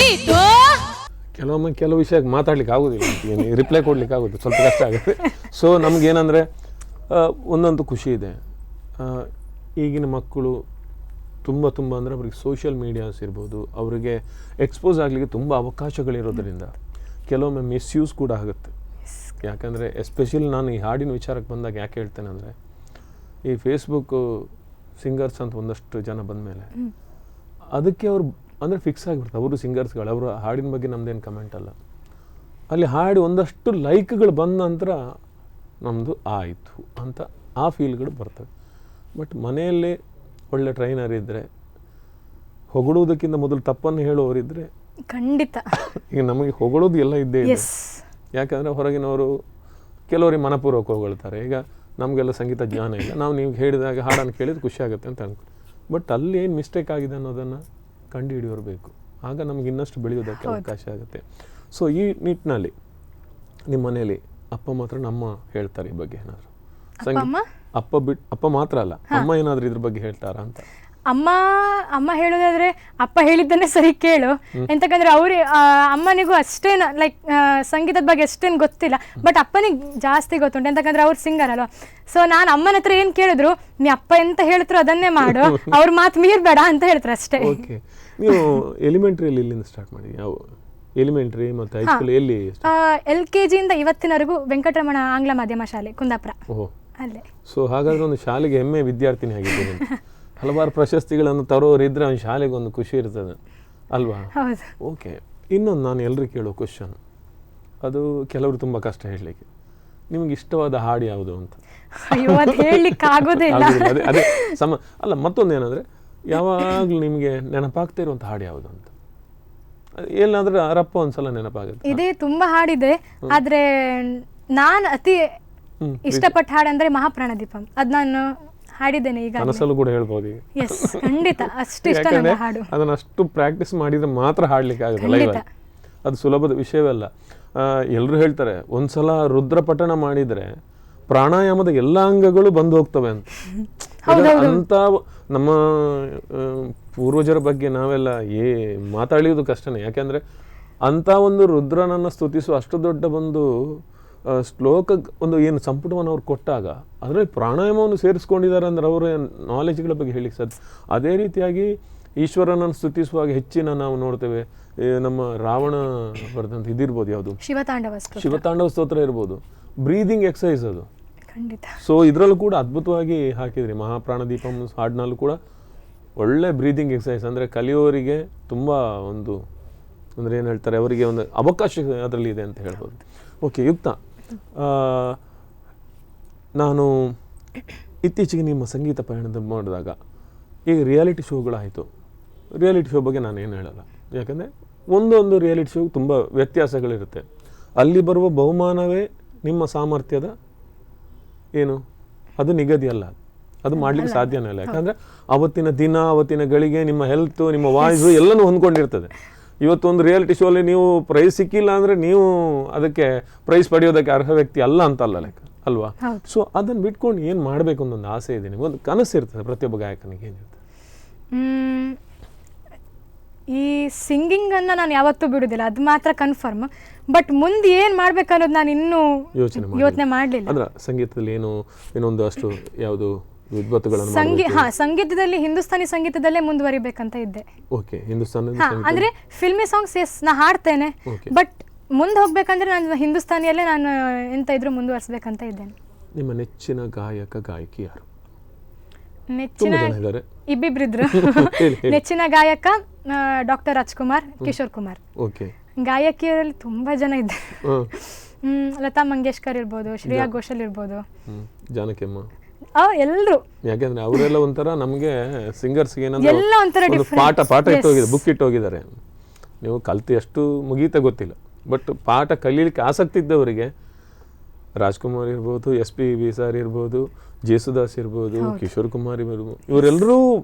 होगी तो ಕೆಲವೊಮ್ಮೆ ಕೆಲವು ವಿಷಯಕ್ಕೆ ಮಾತಾಡ್ಲಿಕ್ಕೆ ಆಗೋದಿಲ್ಲ, ಏನು ರಿಪ್ಲೈ ಕೊಡ್ಲಿಕ್ಕೆ ಆಗೋದು ಸ್ವಲ್ಪ ಕಷ್ಟ ಆಗುತ್ತೆ. ಸೊ ನಮಗೇನಂದರೆ ಒಂದಂತೂ ಖುಷಿ ಇದೆ, ಈಗಿನ ಮಕ್ಕಳು ತುಂಬ ಅಂದರೆ ಅವ್ರಿಗೆ ಸೋಷಿಯಲ್ ಮೀಡಿಯಾಸ್ ಇರ್ಬೋದು, ಅವರಿಗೆ ಎಕ್ಸ್ಪೋಸ್ ಆಗಲಿಕ್ಕೆ ತುಂಬ ಅವಕಾಶಗಳಿರೋದ್ರಿಂದ ಕೆಲವೊಮ್ಮೆ ಮಿಸ್ಯೂಸ್ ಕೂಡ ಆಗುತ್ತೆ. ಯಾಕಂದರೆ ಎಸ್ಪೆಷಲಿ ನಾನು ಈ ಹಾಡಿನ ವಿಚಾರಕ್ಕೆ ಬಂದಾಗ ಯಾಕೆ ಹೇಳ್ತೇನೆ ಅಂದರೆ, ಈ ಫೇಸ್ಬುಕ್ಕು ಸಿಂಗರ್ಸ್ ಅಂತ ಒಂದಷ್ಟು ಜನ ಬಂದಮೇಲೆ ಅದಕ್ಕೆ ಅವರು ಅಂದರೆ ಫಿಕ್ಸ್ ಆಗಿಬಿಡ್ತಾರೆ, ಅವರು ಸಿಂಗರ್ಸ್ಗಳು, ಅವರ ಹಾಡಿನ ಬಗ್ಗೆ ನಮ್ಮದೇನು ಕಮೆಂಟ್ ಅಲ್ಲ, ಅಲ್ಲಿ ಹಾಡಿ ಒಂದಷ್ಟು ಲೈಕ್ಗಳು ಬಂದ ನಂತರ ನಮ್ಮದು ಆಯಿತು ಅಂತ ಆ ಫೀಲ್ಗಳು ಬರ್ತವೆ. ಬಟ್ ಮನೆಯಲ್ಲೇ ಒಳ್ಳೆ ಟ್ರೈನರ್ ಇದ್ದರೆ, ಹೊಗಳುವುದಕ್ಕಿಂತ ಮೊದಲು ತಪ್ಪನ್ನು ಹೇಳುವವರಿದ್ದರೆ ಖಂಡಿತ ಈಗ ನಮಗೆ ಹೊಗಳೋದು ಎಲ್ಲ ಇದ್ದೇ ಇದೆ. ಯಾಕಂದರೆ ಹೊರಗಿನವರು ಕೆಲವರಿಗೆ ಮನಪೂರ್ವಕ ಹೊಗಳ್ತಾರೆ. ಈಗ ನಮಗೆಲ್ಲ ಸಂಗೀತ ಜ್ಞಾನ ಇಲ್ಲ, ನಾವು ನೀವು ಹೇಳಿದಾಗ ಹಾಡನ್ನು ಕೇಳಿದ್ರೆ ಖುಷಿ ಆಗುತ್ತೆ ಅಂತ ಅನ್ಕೊಂಡು, ಬಟ್ ಅಲ್ಲಿ ಏನು ಮಿಸ್ಟೇಕ್ ಆಗಿದೆ ಅನ್ನೋದನ್ನು ಕಂಡು ಹಿಡಿಯೋರ್ಬೇಕು, ಆಗ ನಮ್ಗೆ ಇನ್ನಷ್ಟು ಬೆಳೆಯೋದಕ್ಕೆ ಅವಕಾಶ ಆಗುತ್ತೆ. ಸೊ ಈ ನಿಟ್ಟಿನಲ್ಲಿ ನಿಮ್ಮ ಮನೇಲಿ ಅಪ್ಪ ಮಾತ್ರ ನಮ್ಮ ಹೇಳ್ತಾರೆ ಈ ಬಗ್ಗೆ ಏನಾದರೂ ಅಪ್ಪ ಮಾತ್ರ ಅಲ್ಲ, ಅಮ್ಮ ಏನಾದರೂ ಇದ್ರ ಬಗ್ಗೆ ಹೇಳ್ತಾರಾ ಅಂತ? ಅಮ್ಮ ಹೇಳೋದಾದ್ರೆ ಅಪ್ಪ ಹೇಳಿದ್ದನ್ನೇ ಸರಿ ಕೇಳು, ಎಂತಕಂದ್ರೆ ಅವ್ರಿ ಅಮ್ಮನಿಗೂ ಅಷ್ಟೇನು ಲೈಕ್ ಸಂಗೀತದ ಬಗ್ಗೆ ಅಷ್ಟೇನು ಗೊತ್ತಿಲ್ಲ, ಬಟ್ ಅಪ್ಪನಿಗೆ ಜಾಸ್ತಿ ಗೊತ್ತುಂಟು, ಎಂತಕಂದ್ರೆ ಅವ್ರು ಸಿಂಗರ್ ಅಲ್ವಾ. ಸೊ ನಾನು ಅಮ್ಮನ ಹತ್ರ ಏನು ಕೇಳಿದ್ರು, ನೀ ಅಪ್ಪ ಎಂತ ಹೇಳ್ತ್ರು ಅದನ್ನೇ ಮಾಡು, ಅವ್ರ ಮಾತು ಮೀರ್ಬೇಡ ಅಂತ ಹೇಳ್ತಾರೆ ಅಷ್ಟೇ. ಓಕೆ, ನೀವು ಎಲಿಮೆಂಟ್ರಿಯಲ್ಲಿ ಎಲ್ಲಿಂದ ಸ್ಟಾರ್ಟ್ ಮಾಡಿ? ಯಾವ ಎಲಿಮೆಂಟ್ರಿ ಮತ್ತು ಹೈಸ್ಕೂಲ್ ಎಲ್ಲಿ? LKG ಇಂದ ಇವತ್ತಿನವರೆಗೂ ವೆಂಕಟರಮಣ ಆಂಗ್ಲ ಮಾಧ್ಯಮ ಶಾಲೆ ಕುಂದಾಪುರ ಓಹೋ ಅಲ್ಲೇ. ಸೊ ಹಾಗಾದ್ರೆ ಒಂದು ಶಾಲೆಗೆ ಹೆಮ್ಮೆ ವಿದ್ಯಾರ್ಥಿನಿ ಆಗಿದ್ದೀನಿ. ಹಲವಾರು ಪ್ರಶಸ್ತಿಗಳನ್ನು ತರೋರಿದ್ರೆ ಅವ್ನ ಶಾಲೆಗೆ ಒಂದು ಖುಷಿ ಇರ್ತದೆ ಅಲ್ವಾ? ಹೌದು. ಓಕೆ, ಇನ್ನೊಂದು ನಾನು ಎಲ್ಲರಿಗೂ ಕೇಳೋ ಕ್ವಶನ್, ಅದು ಕೆಲವರು ತುಂಬ ಕಷ್ಟ ಹೇಳಲಿಕ್ಕೆ, ನಿಮ್ಗೆ ಇಷ್ಟವಾದ ಹಾಡು ಯಾವುದು ಅಂತ? ಅಯ್ಯೋ, ಅದು ಹೇಳಲಿಕ್ಕೆ ಆಗೋದೇ ಇಲ್ಲ. ಅದೇ ಅಲ್ಲ, ಮತ್ತೊಂದು ಏನಂದರೆ, ಯಾವಾಗಲೂ ನಿಮಗೆ ನೆನಪಾಗ್ತಾ ಇರುವಂಥ ಹಾಡು ಯಾವುದು ಅಂತ? ಏನಾದ್ರೆ ಅರಪ್ಪ ಒಂದ್ಸಲ ನೆನಪಾಗುತ್ತೆ. ಇದೇ ತುಂಬಾ ಹಾಡಿದೆ, ಆದ್ರೆ ನಾನು ಅತಿ ಇಷ್ಟಪಟ್ಟ ಹಾಡಂದ್ರೆ ಮಹಾಪ್ರಾಣದೀಪಂ. ಅದ್ ನಾನು ಹಾಡಿದ್ದೇನೆ ಈಗ, ಕನಸಲ್ಲೂ ಕೂಡ ಹೇಳ್ಬೋದು. ಎಸ್, ಖಂಡಿತ ಅಷ್ಟು ಇಷ್ಟ ನನಗೆ ಹಾಡು. ಅದನ್ನ ಅಷ್ಟು ಪ್ರಾಕ್ಟೀಸ್ ಮಾಡಿದ್ರೆ ಮಾತ್ರ ಹಾಡ್ಲಿಕ್ಕೆ ಆಗುತ್ತೆ ಲೈವ್. ಅದು ಸುಲಭದ ವಿಷಯವಲ್ಲ. ಎಲ್ಲರೂ ಹೇಳ್ತಾರೆ ಒಂದ್ಸಲ ರುದ್ರ ಪಠಣ ಮಾಡಿದ್ರೆ ಪ್ರಾಣಾಯಾಮದ ಎಲ್ಲ ಅಂಗಗಳು ಬಂದು ಹೋಗ್ತವೆ ಅಂತ. ಅಂತ ನಮ್ಮ ಪೂರ್ವಜರ ಬಗ್ಗೆ ನಾವೆಲ್ಲ ಮಾತಾಡಿಯೋದು ಕಷ್ಟನೇ. ಯಾಕೆಂದ್ರೆ ಅಂತ ಒಂದು ರುದ್ರನನ್ನು ಸ್ತುತಿಸುವ ಅಷ್ಟು ದೊಡ್ಡ ಒಂದು ಶ್ಲೋಕ ಒಂದು ಏನು ಸಂಪುಟವನ್ನು ಅವ್ರು ಕೊಟ್ಟಾಗ ಅದರಲ್ಲಿ ಪ್ರಾಣಾಯಾಮವನ್ನು ಸೇರಿಸ್ಕೊಂಡಿದ್ದಾರೆ ಅಂದ್ರೆ ಅವರ ನಾಲೆಜ್ಗಳ ಬಗ್ಗೆ ಹೇಳಿಕ್ಕೆ ಸಾಧ್ಯ. ಅದೇ ರೀತಿಯಾಗಿ ಈಶ್ವರನನ್ನು ಸ್ತುತಿಸುವಾಗ ಹೆಚ್ಚಿನ ನಾವು ನೋಡ್ತೇವೆ, ನಮ್ಮ ರಾವಣ ಬರೆದಂಥ ಇದಿರ್ಬೋದು, ಯಾವುದು ಶಿವತಾಂಡವ ಸ್ತೋತ್ರ ಇರ್ಬೋದು, ಬ್ರೀದಿಂಗ್ ಎಕ್ಸಸೈಸ್ ಅದು ಖಂಡಿತ. ಸೊ ಇದರಲ್ಲೂ ಕೂಡ ಅದ್ಭುತವಾಗಿ ಹಾಕಿದ್ರಿ. ಮಹಾಪ್ರಾಣದೀಪಂ ಹಾಡಿನಲ್ಲೂ ಕೂಡ ಒಳ್ಳೆ ಬ್ರೀದಿಂಗ್ ಎಕ್ಸಸೈಸ್, ಅಂದರೆ ಕಲಿಯೋರಿಗೆ ತುಂಬ ಒಂದು ಅಂದರೆ ಏನು ಹೇಳ್ತಾರೆ, ಅವರಿಗೆ ಒಂದು ಅವಕಾಶ ಅದರಲ್ಲಿ ಇದೆ ಅಂತ ಹೇಳ್ಬೋದು. ಓಕೆ ಯುಕ್ತ, ನಾನು ಇತ್ತೀಚೆಗೆ ನಿಮ್ಮ ಸಂಗೀತ ಪಯಣದ ಮಾಡಿದಾಗ ಈಗ ರಿಯಾಲಿಟಿ ಶೋಗಳಾಯಿತು. ರಿಯಾಲಿಟಿ ಶೋ ಬಗ್ಗೆ ನಾನು ಏನು ಹೇಳಲ್ಲ, ಯಾಕಂದರೆ ಒಂದೊಂದು ರಿಯಾಲಿಟಿ ಶೋ ತುಂಬ ವ್ಯತ್ಯಾಸಗಳಿರುತ್ತೆ. ಅಲ್ಲಿ ಬರುವ ಬಹುಮಾನವೇ ನಿಮ್ಮ ಸಾಮರ್ಥ್ಯದ ಏನು ಅದು ನಿಗದಿ ಅಲ್ಲ, ಅದು ಮಾಡ್ಲಿಕ್ಕೆ ಸಾಧ್ಯನೇ ಇಲ್ಲ. ಯಾಕಂದರೆ ಅವತ್ತಿನ ದಿನ, ಅವತ್ತಿನ ಗಳಿಗೆ, ನಿಮ್ಮ ಹೆಲ್ತು, ನಿಮ್ಮ ವಾಯ್ಸು ಎಲ್ಲನೂ ಹೊಂದ್ಕೊಂಡಿರ್ತದೆ. ಇವತ್ತೊಂದು ರಿಯಾಲಿಟಿ ಶೋ ಅಲ್ಲಿ ನೀವು ಪ್ರೈಸ್ ಸಿಕ್ಕಿಲ್ಲ ಅಂದರೆ ನೀವು ಅದಕ್ಕೆ ಪ್ರೈಸ್ ಪಡೆಯೋದಕ್ಕೆ ಅರ್ಹ ವ್ಯಕ್ತಿ ಅಲ್ಲ ಅಂತಲ್ಲ ಲೆಕ್ಕ ಅಲ್ವಾ? ಸೊ ಅದನ್ನು ಬಿಟ್ಕೊಂಡು ಏನು ಮಾಡಬೇಕು ಅನ್ನೊಂದು ಆಸೆ ಇದೆ, ನಿಮಗೆ ಒಂದು ಕನಸು ಇರ್ತದೆ ಪ್ರತಿಯೊಬ್ಬ ಗಾಯಕನಿಗೆ. ಏನಿರ್ತದೆ ಈ ಸಿಂಗಿಂಗ್ ಅನ್ನ ನಾನು ಯಾವತ್ತೂ ಬಿಡುದಿಲ್ಲ, ಅದು ಮಾತ್ರ ಕನ್ಫರ್ಮ್. ಬಟ್ ಮುಂದೆ ಏನ್ ಮಾಡ್ಬೇಕನ್ನೋದು ನಾನು ಇನ್ನೂ ಯೋಚನೆ ಮಾಡಲಿಲ್ಲ. ಅಂದ್ರೆ ಸಂಗೀತದಲ್ಲಿ ಏನೊಂದು ಅಷ್ಟು ಯಾವುದು ಸಂಗೀತದಲ್ಲಿ ಹಿಂದೂಸ್ತಾನಿ ಸಂಗೀತದಲ್ಲೇ ಮುಂದುವರಿಬೇಕಂತ ಇದ್ದೆ. ಓಕೆ, ಹಿಂದೂಸ್ತಾನಿ ಅಂದ್ರೆ ಫಿಲ್ಮಿ ಸಾಂಗ್ಸ್ ಎಸ್ ನಾ ಹಾಡ್ತೇನೆ, ಬಟ್ ಮುಂದೆ ಹೋಗ್ಬೇಕಂದ್ರೆ ನಾನು ಹಿಂದೂಸ್ತಾನಿಯಲ್ಲೇ ನಾನು ಎಂತ ಇದ್ರು ಮುಂದುವರಿಸಬೇಕಂತ ಇದ್ದೇನೆ. ನಿಮ್ಮ ನೆಚ್ಚಿನ ಗಾಯಕ ಗಾಯಕಿ ಯಾರು? ನೆಚ್ಚಿನ ಇಬ್ಬಿಬ್ರಿದ್ರು. ನೆಚ್ಚಿನ ಗಾಯಕ ಡಾಕ್ಟರ್ ರಾಜ್ಕುಮಾರ್, ಕಿಶೋರ್ ಕುಮಾರ್. ಓಕೆ. ಗಾಯಕಿಯರಲ್ಲಿ ತುಂಬಾ ಜನ ಇದ್ದಾರೆ. ಲತಾ ಮಂಗೇಶ್ಕರ್ ಇರ್ಬೋದು, ಶ್ರೇಯಾ ಘೋಷಾಲ್ ಇರ್ಬೋದು, ಜಾನಕಿಯಮ್ಮ, ಎಲ್ಲರೂ. ಯಾಕೆಂದ್ರೆ ಅವರೆಲ್ಲ ಒಂಥರ ನಮಗೆ ಸಿಂಗರ್ಸ್ ಏನಂದ್ರೆ ಪಾಠ ಇಟ್ಟೋಗಿದೆ, ಬುಕ್ ಇಟ್ಟೋಗಿದ್ದಾರೆ. ನೀವು ಕಲ್ತು ಎಷ್ಟು ಮುಗೀತ ಗೊತ್ತಿಲ್ಲ, ಬಟ್ ಪಾಠ ಕಲೀಲಿಕ್ಕೆ ಆಸಕ್ತಿ ಇದ್ದವರಿಗೆ ರಾಜ್ಕುಮಾರ್ ಇರ್ಬೋದು, SPB ಸರ್ ಇರ್ಬೋದು, ಜೇಸುದಾಸ್ ಇರ್ಬೋದು, ಕಿಶೋರ್ ಕುಮಾರ್ ಇರ್ಬೋದು, ಇವರೆಲ್ಲರೂ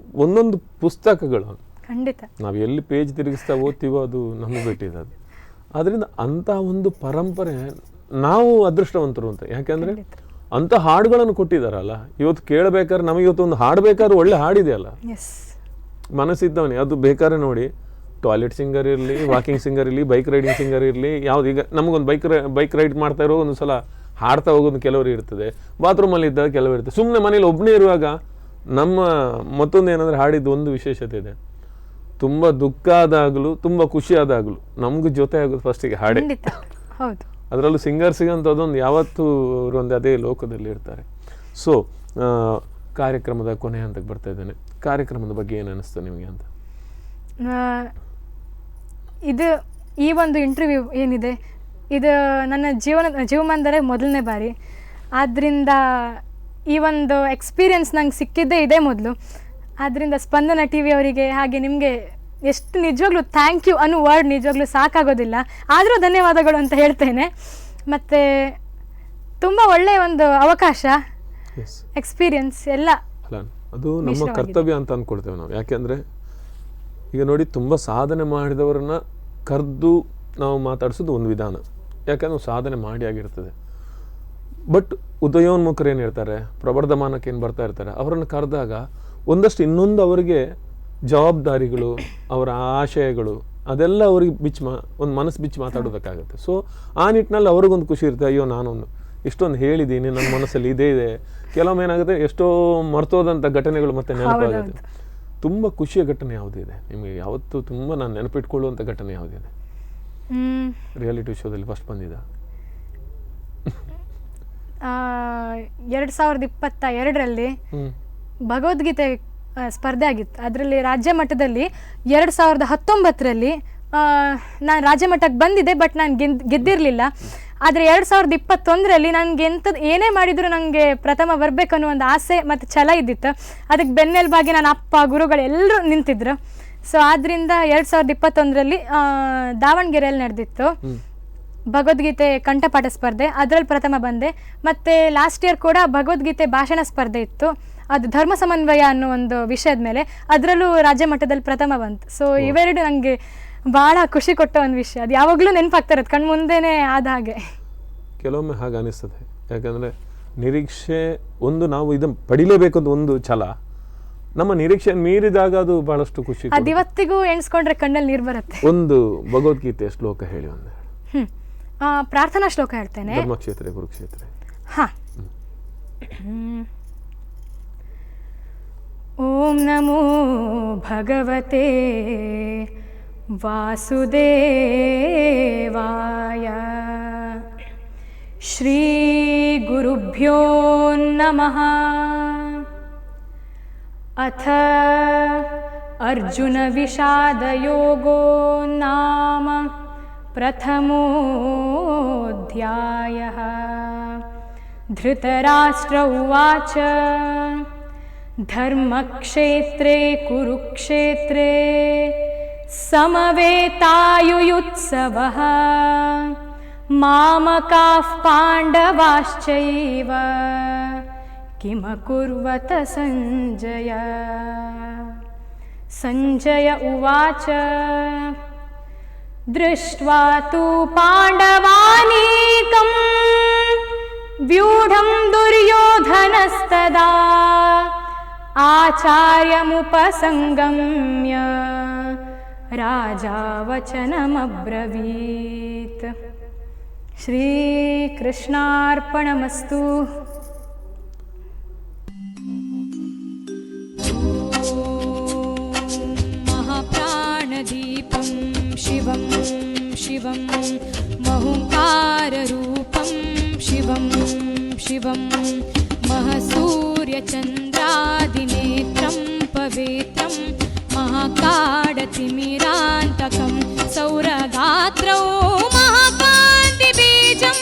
ಒಂದೊಂದು ಪುಸ್ತಕಗಳು. ಖಂಡಿತ ನಾವು ಎಲ್ಲಿ ಪೇಜ್ ತಿರುಗಿಸ್ತಾ ಓದ್ತೀವೋ ಅದು ನಮಗೆ ಬಿಟ್ಟಿದೆ. ಅದು ಅದರಿಂದ ಅಂಥ ಒಂದು ಪರಂಪರೆ ನಾವು ಅದೃಷ್ಟವಂತರು ಅಂತ. ಯಾಕೆಂದರೆ ಅಂಥ ಹಾಡುಗಳನ್ನು ಕೊಟ್ಟಿದ್ದಾರಲ್ಲ, ಇವತ್ತು ಕೇಳಬೇಕಾದ್ರೆ ನಮಗೆ ಇವತ್ತು ಒಂದು ಹಾಡು ಬೇಕಾದ್ರೆ ಒಳ್ಳೆ ಹಾಡಿದೆಯಲ್ಲ, ಮನಸ್ಸಿದ್ದವನೇ ಅದು ಬೇಕಾದ್ರೆ ನೋಡಿ ಟಾಯ್ಲೆಟ್ ಸಿಂಗರ್ ಇರಲಿ, ವಾಕಿಂಗ್ ಸಿಂಗರ್ ಇರಲಿ, ಬೈಕ್ ರೈಡಿಂಗ್ ಸಿಂಗರ್ ಇರಲಿ, ಯಾವ್ದು ಈಗ ನಮಗೊಂದು ಬೈಕ್ ರೈಡ್ ಮಾಡ್ತಾ ಇರೋ ಒಂದು ಸಲ ಹಾಡ್ತಾ ಹೋಗೋದು ಕೆಲವರು ಇರ್ತದೆ, ಬಾತ್ರೂಮಲ್ಲಿ ಇದ್ದಾಗ ಕೆಲವರು ಇರ್ತದೆ. ಸುಮ್ಮನೆ ಮನೇಲಿ ಒಬ್ಬನೇ ಇರುವಾಗ ನಮ್ಮ ಮತ್ತೊಂದು ಏನಂದರೆ ಹಾಡಿದ್ದು ಒಂದು ವಿಶೇಷತೆ ಇದೆ. ತುಂಬ ದುಃಖ ಆದಾಗಲೂ ತುಂಬ ಖುಷಿ ಆದಾಗಲೂ ನಮಗೂ ಜೊತೆ ಆಗೋದು ಫಸ್ಟಿಗೆ ಹಾಡೇ. ಹೌದು, ಅದರಲ್ಲೂ ಸಿಂಗರ್ಸಿಗಂತ ಅದೊಂದು ಯಾವತ್ತೂ ಅವರೊಂದು ಅದೇ ಲೋಕದಲ್ಲಿ ಇರ್ತಾರೆ. ಸೊ ಕಾರ್ಯಕ್ರಮದ ಕೊನೆ ಹಂತಕ್ಕೆ ಬರ್ತಾ ಇದ್ದೇನೆ. ಕಾರ್ಯಕ್ರಮದ ಬಗ್ಗೆ ಏನು ಅನ್ನಿಸ್ತು ನಿಮಗೆ ಅಂತ? ಇದು ಈ ಒಂದು ಇಂಟರ್ವ್ಯೂ ಏನಿದೆ ಇದು ನನ್ನ ಜೀವಮಾನದಲ್ಲೇ ಮೊದಲನೇ ಬಾರಿ. ಆದ್ದರಿಂದ ಈ ಒಂದು ಎಕ್ಸ್ಪೀರಿಯನ್ಸ್ ನಂಗೆ ಸಿಕ್ಕಿದ್ದೇ ಇದೇ ಮೊದಲು. ಆದ್ದರಿಂದ ಸ್ಪಂದನ ಟಿ ವಿ ಅವರಿಗೆ ಹಾಗೆ ನಿಮಗೆ ಎಷ್ಟು ನಿಜವಾಗ್ಲೂ ಥ್ಯಾಂಕ್ ಯು ಅನ್ನೋ ವರ್ಡ್ ನಿಜವಾಗ್ಲೂ ಸಾಕಾಗೋದಿಲ್ಲ, ಆದರೂ ಧನ್ಯವಾದಗಳು ಅಂತ ಹೇಳ್ತೇನೆ. ಮತ್ತು ತುಂಬ ಒಳ್ಳೆಯ ಒಂದು ಅವಕಾಶ, ಎಕ್ಸ್ಪೀರಿಯನ್ಸ್ ಎಲ್ಲ ಅಲ್ಲ, ಅದು ನಮ್ಮ ಕರ್ತವ್ಯ ಅಂತ ಅಂದ್ಕೊಳ್ತೇವೆ ನಾವು. ಯಾಕೆಂದರೆ ಈಗ ನೋಡಿ, ತುಂಬ ಸಾಧನೆ ಮಾಡಿದವರನ್ನ ಕರೆದು ನಾವು ಮಾತಾಡಿಸೋದು ಒಂದು ವಿಧಾನ, ಯಾಕಂದ್ರೆ ಸಾಧನೆ ಮಾಡಿ ಆಗಿರ್ತದೆ. ಬಟ್ ಉದಯೋನ್ಮುಖರು ಏನಿರ್ತಾರೆ, ಪ್ರವರ್ಧಮಾನಕ್ಕೆ ಏನು ಬರ್ತಾ ಇರ್ತಾರೆ, ಅವರನ್ನು ಕರೆದಾಗ ಒಂದಷ್ಟು ಇನ್ನೊಂದು ಅವರಿಗೆ ಜವಾಬ್ದಾರಿಗಳು, ಅವರ ಆಶಯಗಳು ಅದೆಲ್ಲ ಅವ್ರಿಗೆ ಒಂದು ಮನಸ್ಸು ಬಿಚ್ಚಿ ಮಾತಾಡೋದಕ್ಕಾಗುತ್ತೆ. ಸೊ ಆ ನಿಟ್ಟಿನಲ್ಲಿ ಅವ್ರಿಗೊಂದು ಖುಷಿ ಇರುತ್ತೆ, ಅಯ್ಯೋ ನಾನೊಂದು ಇಷ್ಟೊಂದು ಹೇಳಿದ್ದೀನಿ, ನನ್ನ ಮನಸ್ಸಲ್ಲಿ ಇದೇ ಇದೆ. ಕೆಲವೊಮ್ಮೆ ಏನಾಗುತ್ತೆ, ಎಷ್ಟೋ ಮರ್ತೋದಂಥ ಘಟನೆಗಳು ಮತ್ತೆ ನೆನಪಾಗುತ್ತೆ. ತುಂಬ ಖುಷಿಯ ಘಟನೆ ಯಾವುದಿದೆ ನಿಮಗೆ? ಯಾವತ್ತು ತುಂಬ ನಾನು ನೆನಪಿಟ್ಕೊಳ್ಳುವಂಥ ಘಟನೆ ಯಾವುದಿದೆ ರಿಯಾಲಿಟಿ ಶೋದಲ್ಲಿ ಫಸ್ಟ್ ಬಂದಿದ್ದ? 2022ರಲ್ಲಿ ಭಗವದ್ಗೀತೆ ಸ್ಪರ್ಧೆ ಆಗಿತ್ತು. ಅದರಲ್ಲಿ ರಾಜ್ಯ ಮಟ್ಟದಲ್ಲಿ 2019ರಲ್ಲಿ ನಾನು ರಾಜ್ಯ ಮಟ್ಟಕ್ಕೆ ಬಂದಿದ್ದೆ, ಬಟ್ ನಾನು ಗೆದ್ದಿರಲಿಲ್ಲ. ಆದರೆ 2021ರಲ್ಲಿ ನನಗೆ ಏನೇ ಮಾಡಿದರೂ ನನಗೆ ಪ್ರಥಮ ಬರಬೇಕನ್ನೋ ಒಂದು ಆಸೆ ಮತ್ತು ಛಲ ಇದ್ದಿತ್ತು. ಅದಕ್ಕೆ ಬೆನ್ನೆಲುಬಾಗಿ ನನ್ನ ಅಪ್ಪ, ಗುರುಗಳು ಎಲ್ಲರೂ ನಿಂತಿದ್ರು. ಸೊ ಆದ್ದರಿಂದ 2021ರಲ್ಲಿ ದಾವಣಗೆರೆಯಲ್ಲಿ ನಡೆದಿತ್ತು ಭಗವದ್ಗೀತೆ ಕಂಠಪಾಠ ಸ್ಪರ್ಧೆ, ಅದರಲ್ಲಿ ಪ್ರಥಮ ಬಂದೆ. ಮತ್ತು ಲಾಸ್ಟ್ ಇಯರ್ ಕೂಡ ಭಗವದ್ಗೀತೆ ಭಾಷಣ ಸ್ಪರ್ಧೆ ಇತ್ತು, ಅದು ಧರ್ಮ ಸಮನ್ವಯ ಅನ್ನೋ ಒಂದು ವಿಷಯದ ಮೇಲೆ, ಅದರಲ್ಲೂ ರಾಜ್ಯ ಮಟ್ಟದಲ್ಲಿ ಪ್ರಥಮ ಬಂತು. ಸೊ ಇವೆರಡು ನನಗೆ ಭಾಳ ಖುಷಿ ಕೊಟ್ಟ ಒಂದು ವಿಷಯ. ಅದು ಯಾವಾಗಲೂ ನೆನಪಾಗ್ತಾ ಇರೋದು, ಕಣ್ಣು ಮುಂದೆನೇ ಆದ ಹಾಗೆ. ಕೆಲವೊಮ್ಮೆ ಹಾಗೆ ಅನಿಸ್ತದೆ, ಯಾಕಂದರೆ ನಿರೀಕ್ಷೆ ಒಂದು ನಾವು ಇದನ್ನು ಪಡಿಲೇಬೇಕಂತ ಒಂದು ಛಲ, ನಮ್ಮ ನಿರೀಕ್ಷೆ ಮೀರಿದಾಗ ಅದು ಬಹಳಷ್ಟು ಖುಷಿ. ಅದು ಇವತ್ತಿಗೂ ಎಣಿಸ್ಕೊಂಡ್ರೆ ಕಣ್ಣಲ್ಲಿ ನೀರು ಬರುತ್ತೆ. ಒಂದು ಭಗವದ್ಗೀತೆ ಶ್ಲೋಕ ಹೇಳಿ ಒಂದು. ಪ್ರಾರ್ಥನಾ ಶ್ಲೋಕ ಹೇಳ್ತೇನೆ. ಧರ್ಮಕ್ಷೇತ್ರ ಕುರುಕ್ಷೇತ್ರ. ಹಾಂ. ಓಂ ನಮೋ ಭಗವತೆ ವಾಸುದೇವಾಯ. ಶ್ರೀ ಗುರುಭ್ಯೋ ನಮಃ. ಅಥ ಅರ್ಜುನ ವಿಷಾದ ಯೋಗೋ ನಾಮ ಪ್ರಥಮೋಧ್ಯಾಯಃ. ಧೃತರಾಷ್ಟ್ರ ಉವಾಚ ಧರ್ಮಕ್ಷೇತ್ರೇ ಕುರುಕ್ಷೇತ್ರೇ ಸಮವೇತಾಯುಯುತ್ಸವಃ ಮಾಮಕಾಃ ಪಾಂಡವಾಶ್ಚೈವ ಕಿಮಕುರ್ವತ ಸಂಜಯ. ಸಂಜಯ ಉವಾಚ ದೃಷ್ಟ್ವಾ ತು ಪಾಂಡವಾನೀಕಂ ವ್ಯೂಢಂ ದುರ್ಯೋಧನಸ್ತದಾ ಆಚಾರ್ಯಮುಪಸಂಗಮ್ಯ ರಾಜಾ ವಚನಮಬ್ರವೀತ್. ಶ್ರೀಕೃಷ್ಣಾರ್ಪಣಮಸ್ತು. महाप्राणदीपं शिवं शिवं महुङ्काररूपं शिवं शिवं महसूर्यचन्द्रादिनेत्रं पवित्रं महाकाडतिमिरान्तकं सौरगात्रौ महाकान्तिबीजं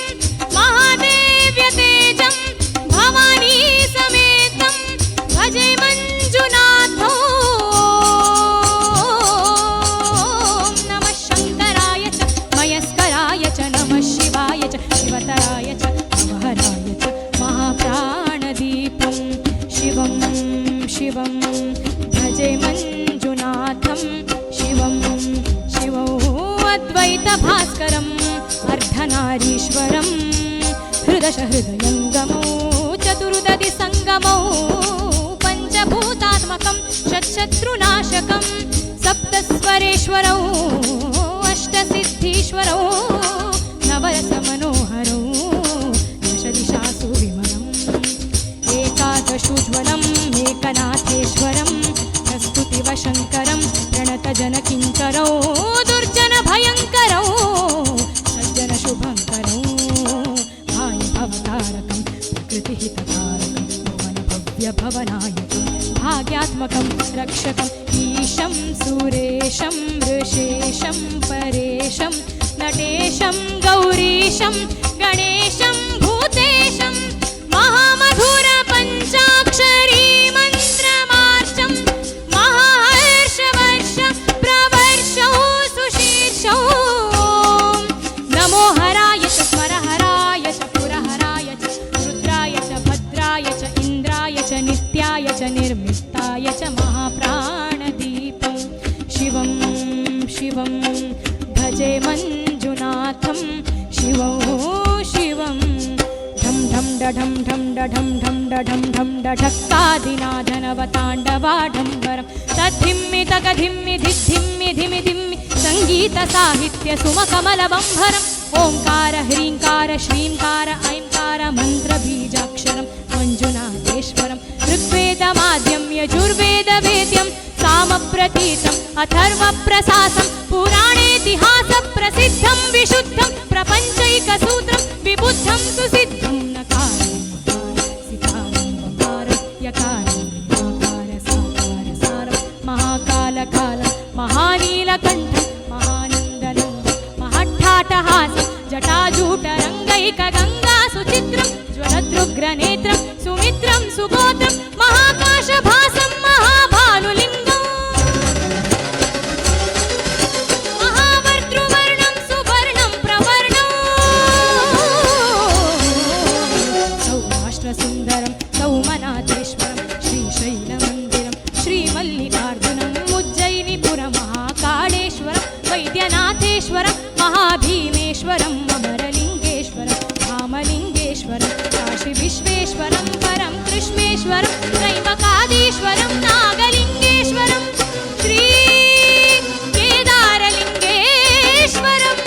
महादेव्यतेजं भवानी समेतं भजे मञ्जुनाथो. शिवतराय च नमहराय च महाप्राणदीपं शिवं शिवं भजे मञ्जुनाथं शिवं शिवो अद्वैतभास्करम् अर्धनारीश्वरं हृदश हृदयङ्गमो चतुर्दधि सङ्गमौ पञ्चभूतात्मकं षट्शत्रुनाशकं सप्तस्वरेश्वरौ अष्टसिद्धीश्वरौ नवरसमनोहरौ दशदिशासु विमलम् एकादशोज्ज्वलम् एकनाथेश्वरं प्रस्तुतिवशङ्करं प्रणतजनकिङ्करौ दुर्जनभयङ्करौ सज्जनशुभङ्करौ भानुभवतारकं प्रकृतिहितकारकं भुवनभव्यभवनायकं भाग्यात्मकं रक्षकम् ईशं सुरेशं ऋषेशं परेशं नटेशं गौरीशं गणेशं भूतेशं महामधुरपञ्चाक्षरी मन्त्रमार्चं महाहर्षवर्षं प्रवर्षौ सुशीर्षौ नमो हराय च स्मरहराय च पुरहराय च रुद्राय च भद्राय च इन्द्राय च नित्याय च निर्मिताय च महाप्राणदीपं शिवं शिवं भजे मञ्जुनाथं शिवं शिवं ढं ढं डढं ढं डढं ढं डढं ढं डढक्कादिनाथनवताण्डवाडम्बरं तद्धिम्मि तकधिम्मि धिद्धिम्मि धिमि धिम्मि सङ्गीतसाहित्यसुमकमलबम्भरम् ओङ्कार ह्रीङ्कार श्रीङ्कार ऐङ्कार मन्त्रबीजाक्षरं मञ्जुनाथेश्वरं ऋग्वेदमाद्यं यजुर्वेदवेद्यं सामप्रतीतम् अथर्वप्रशासं पुराणेतिहासप्रसिद्धं विशुद्धं प्रपञ्चैकसूत्रं विबुद्धं सुसिद्धं नकारं सिकारं वकारं यकारं साकारं महाकालकालं महानीलकण्ठं महानन्दनन्दं महट्ठाटहासं जटाजूटरङ्गैकगङ्गा सुचित्रं ज्वलदृग्रनेत्रं सुमित्रं सुगोत्रं महाकाशभासं महाभानुलिङ्गम् महावर्तृवर्णं सुवर्णं प्रवर्णं सौराष्ट्रसुन्दरं सौमनाथेश्वरं श्रीशैलमन्दिरं श्रीमल्लिकार्जुनम् उज्जयिनीपुरमहाकाळेश्वरं वैद्यनाथेश्वरं महाभीमेश्वरम् अमरलिङ्गेश्वरं रामलिङ्गेश्वरं काशीविश्वेश्वरं परं कृष्णेश्वरं त्रैमकादीश्वरं नागलिङ्गेश्वरं श्रीकेदारलिङ्गेश्वरम्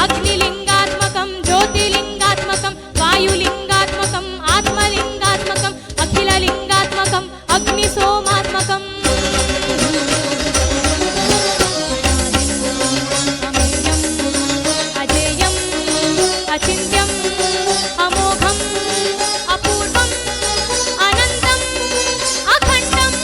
अग्निलिङ्गात्मकं ज्योतिलिङ्गात्मकं वायुलिङ्गात्मकम् आत्मलिङ्गात्मकम् अखिललिङ्गात्मकम् अग्निसोमात्मकम् अमेयम् अजेयम् अचिन्त्यम् अमोघम् अपूर्वम् अनन्तम् अखण्डम्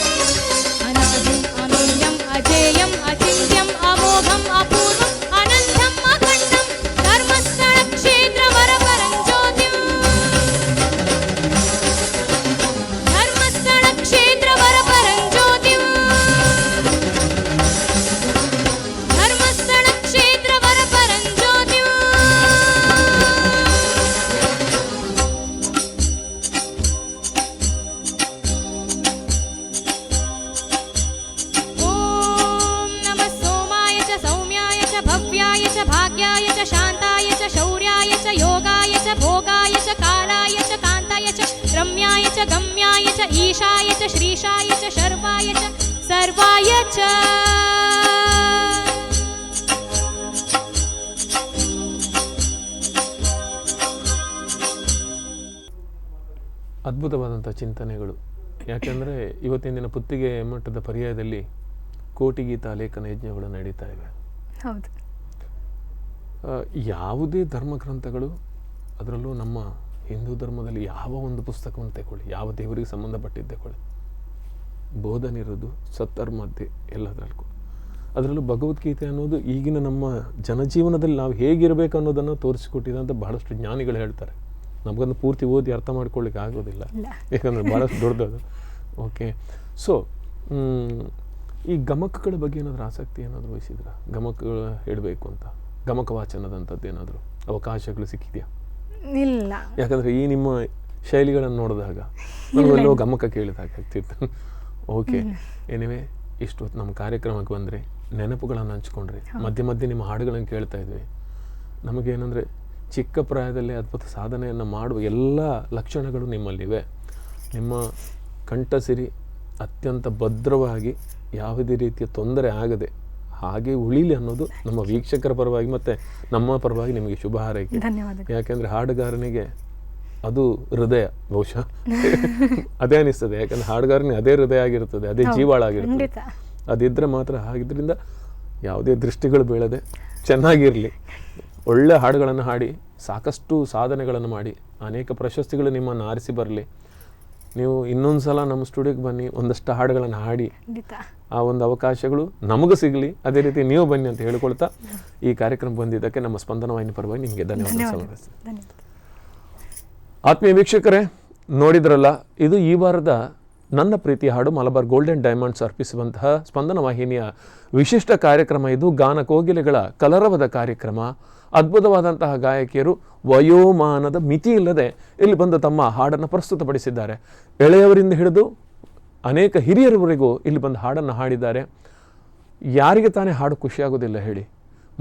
अनादिम् अमेयम् अजेयम् अचिन्त्यम् अमोघम् अपूर्वम् अनन्तम् अखण्डम् धर्मस्थलक्षेत्रवरपरं ज्योतिम् धर्मस्थलक्षेत्रवरपरं ज्योतिम् धर्मस्थलक्षेत्रवरपरं ज्योतिम् ॐ नमः सोमाय च सौम्याय च भव्याय च भाग्याय च शान्ताय च शौर्याय च योगाय च भोगाय च कालाय च कान्ताय च रम्याय च गम्याय च ईशाय च श्रीशाय च शर्वाय च सर्वाय च ಅದ್ಭುತವಾದಂಥ ಚಿಂತನೆಗಳು. ಯಾಕೆಂದರೆ ಇವತ್ತಿನ ದಿನ ಪುತ್ತಿಗೆ ಮಟ್ಟದ ಪರ್ಯಾಯದಲ್ಲಿ ಕೋಟಿಗೀತ ಲೇಖನ ಯಜ್ಞಗಳು ನಡೀತಾ ಇವೆ. ಹೌದು. ಯಾವುದೇ ಧರ್ಮಗ್ರಂಥಗಳು, ಅದರಲ್ಲೂ ನಮ್ಮ ಹಿಂದೂ ಧರ್ಮದಲ್ಲಿ ಯಾವ ಒಂದು ಪುಸ್ತಕವನ್ನು ತಗೊಳ್ಳಿ, ಯಾವ ದೇವರಿಗೆ ಸಂಬಂಧಪಟ್ಟಿದ್ದೆ ತಗೊಳ್ಳಿ, ಬೋಧನೆ ಇರೋದು ಸತ್ತರ್ಮಧ್ಯೆ ಎಲ್ಲದರಲ್ಲೂ. ಅದರಲ್ಲೂ ಭಗವದ್ಗೀತೆ ಅನ್ನೋದು ಈಗಿನ ನಮ್ಮ ಜನಜೀವನದಲ್ಲಿ ನಾವು ಹೇಗಿರಬೇಕು ಅನ್ನೋದನ್ನು ತೋರಿಸಿಕೊಟ್ಟಿದೆ ಅಂತ ಬಹಳಷ್ಟು ಜ್ಞಾನಿಗಳು ಹೇಳ್ತಾರೆ. ನಮಗಂದು ಪೂರ್ತಿ ಓದಿ ಅರ್ಥ ಮಾಡ್ಕೊಳ್ಳಿಕ್ಕೆ ಆಗೋದಿಲ್ಲ, ಯಾಕಂದರೆ ಭಾಳಷ್ಟು ದೊಡ್ಡದು. ಓಕೆ, ಸೊ ಈ ಗಮಕಗಳ ಬಗ್ಗೆ ಏನಾದರೂ ಆಸಕ್ತಿ ಏನಾದರೂ ವಹಿಸಿದ್ರ? ಗಮಕಗಳು ಹೇಳಬೇಕು ಅಂತ, ಗಮಕ ವಾಚನದಂಥದ್ದು ಏನಾದರೂ ಅವಕಾಶಗಳು ಸಿಕ್ಕಿದೆಯಾ? ಇಲ್ಲ. ಯಾಕಂದರೆ ಈ ನಿಮ್ಮ ಶೈಲಿಗಳನ್ನು ನೋಡಿದಾಗ ನಮಗೆಲ್ಲೋ ಗಮಕ ಕೇಳಿದಾಗ ಆಗ್ತಿತ್ತು. ಓಕೆ, ಏನಿವೆ ಇಷ್ಟು ಹೊತ್ತು ನಮ್ಮ ಕಾರ್ಯಕ್ರಮಕ್ಕೆ ಬಂದರೆ, ನೆನಪುಗಳನ್ನು ಹಂಚ್ಕೊಂಡ್ರಿ, ಮಧ್ಯೆ ಮಧ್ಯೆ ನಿಮ್ಮ ಹಾಡುಗಳನ್ನು ಕೇಳ್ತಾ ಇದ್ವಿ. ನಮಗೇನೆಂದರೆ ಚಿಕ್ಕ ಪ್ರಾಯದಲ್ಲೇ ಅದ್ಭುತ ಸಾಧನೆಯನ್ನು ಮಾಡುವ ಎಲ್ಲ ಲಕ್ಷಣಗಳು ನಿಮ್ಮಲ್ಲಿವೆ. ನಿಮ್ಮ ಕಂಠಸಿರಿ ಅತ್ಯಂತ ಭದ್ರವಾಗಿ ಯಾವುದೇ ರೀತಿಯ ತೊಂದರೆ ಆಗದೆ ಹಾಗೆ ಉಳಿಲಿ ಅನ್ನೋದು ನಮ್ಮ ವೀಕ್ಷಕರ ಪರವಾಗಿ ಮತ್ತು ನಮ್ಮ ಪರವಾಗಿ ನಿಮಗೆ ಶುಭ ಹಾರೈಕೆ. ಧನ್ಯವಾದಗಳು. ಯಾಕೆಂದರೆ ಹಾಡುಗಾರನಿಗೆ ಅದು ಹೃದಯ ಬಹುಶಃ ಅದೇ ಅನಿಸ್ತದೆ. ಯಾಕಂದರೆ ಹಾಡುಗಾರನಿಗೆ ಅದೇ ಹೃದಯ ಆಗಿರ್ತದೆ, ಅದೇ ಜೀವಾಳ ಆಗಿರ್ತದೆ. ಅದಿದ್ದರೆ ಮಾತ್ರ. ಹಾಗಿದ್ದರಿಂದ ಯಾವುದೇ ದೃಷ್ಟಿಗಳು ಬೀಳದೆ ಚೆನ್ನಾಗಿರಲಿ, ಒಳ್ಳೆ ಹಾಡುಗಳನ್ನು ಹಾಡಿ ಸಾಕಷ್ಟು ಸಾಧನೆಗಳನ್ನು ಮಾಡಿ ಅನೇಕ ಪ್ರಶಸ್ತಿಗಳು ನಿಮ್ಮನ್ನು ಆರಿಸಿ ಬರಲಿ. ನೀವು ಇನ್ನೊಂದು ಸಲ ನಮ್ಮ ಸ್ಟುಡಿಯೋಗೆ ಬನ್ನಿ, ಒಂದಷ್ಟು ಹಾಡುಗಳನ್ನು ಹಾಡಿ ಆ ಒಂದು ಅವಕಾಶಗಳು ನಮಗೂ ಸಿಗಲಿ. ಅದೇ ರೀತಿ ನೀವು ಬನ್ನಿ ಅಂತ ಹೇಳಿಕೊಳ್ತಾ ಈ ಕಾರ್ಯಕ್ರಮ ಬಂದಿದ್ದಕ್ಕೆ ನಮ್ಮ ಸ್ಪಂದನ ವಾಹಿನಿ ಪರವಾಗಿ ನಿಮಗೆ ಧನ್ಯವಾದ ಸಮರ್ಪಿಸ್ತೀನಿ. ಆತ್ಮೀಯ ವೀಕ್ಷಕರೇ, ನೋಡಿದ್ರಲ್ಲ, ಇದು ಈ ವಾರದ ನನ್ನ ಪ್ರೀತಿಯ ಹಾಡು ಮಲಬಾರ್ ಗೋಲ್ಡನ್ ಡೈಮಂಡ್ಸ್ ಅರ್ಪಿಸುವಂತಹ ಸ್ಪಂದನ ವಾಹಿನಿಯ ವಿಶಿಷ್ಟ ಕಾರ್ಯಕ್ರಮ. ಇದು ಗಾನ ಕೋಗಿಲೆಗಳ ಕಲರವದ ಕಾರ್ಯಕ್ರಮ. ಅದ್ಭುತವಾದಂತಹ ಗಾಯಕಿಯರು ವಯೋಮಾನದ ಮಿತಿ ಇಲ್ಲದೆ ಇಲ್ಲಿ ಬಂದು ತಮ್ಮ ಹಾಡನ್ನು ಪ್ರಸ್ತುತಪಡಿಸಿದ್ದಾರೆ. ಎಳೆಯವರಿಂದ ಹಿಡಿದು ಅನೇಕ ಹಿರಿಯರವರೆಗೂ ಇಲ್ಲಿ ಬಂದು ಹಾಡನ್ನು ಹಾಡಿದ್ದಾರೆ. ಯಾರಿಗೆ ತಾನೇ ಹಾಡು ಖುಷಿಯಾಗೋದಿಲ್ಲ ಹೇಳಿ?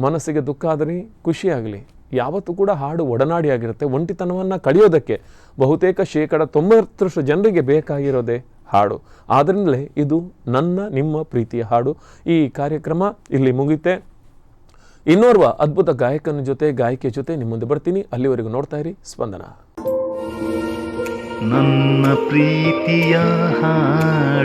ಮನಸ್ಸಿಗೆ ದುಃಖ ಆದರೆ ಖುಷಿಯಾಗಲಿ, ಯಾವತ್ತೂ ಕೂಡ ಹಾಡು ಒಡನಾಡಿಯಾಗಿರುತ್ತೆ. ಒಂಟಿತನವನ್ನು ಕಳೆಯೋದಕ್ಕೆ ಬಹುತೇಕ 90% ಜನರಿಗೆ ಬೇಕಾಗಿರೋದೇ ಹಾಡು. ಆದ್ದರಿಂದಲೇ ಇದು ನನ್ನ ನಿಮ್ಮ ಪ್ರೀತಿಯ ಹಾಡು. ಈ ಕಾರ್ಯಕ್ರಮ ಇಲ್ಲಿ ಮುಗಿತೆ. ಇನ್ನೋರ್ವ ಅದ್ಭುತ ಗಾಯಕನ ಜೊತೆ ಗಾಯಕಿಯ ಜೊತೆ ನಿಮ್ಮ ಮುಂದೆ ಬರ್ತೀನಿ. ಅಲ್ಲಿವರೆಗೂ ನೋಡ್ತಾ ಇರಿ ಸ್ಪಂದನ. ನನ್ನ ಪ್ರೀತಿಯ ಹಾಡು.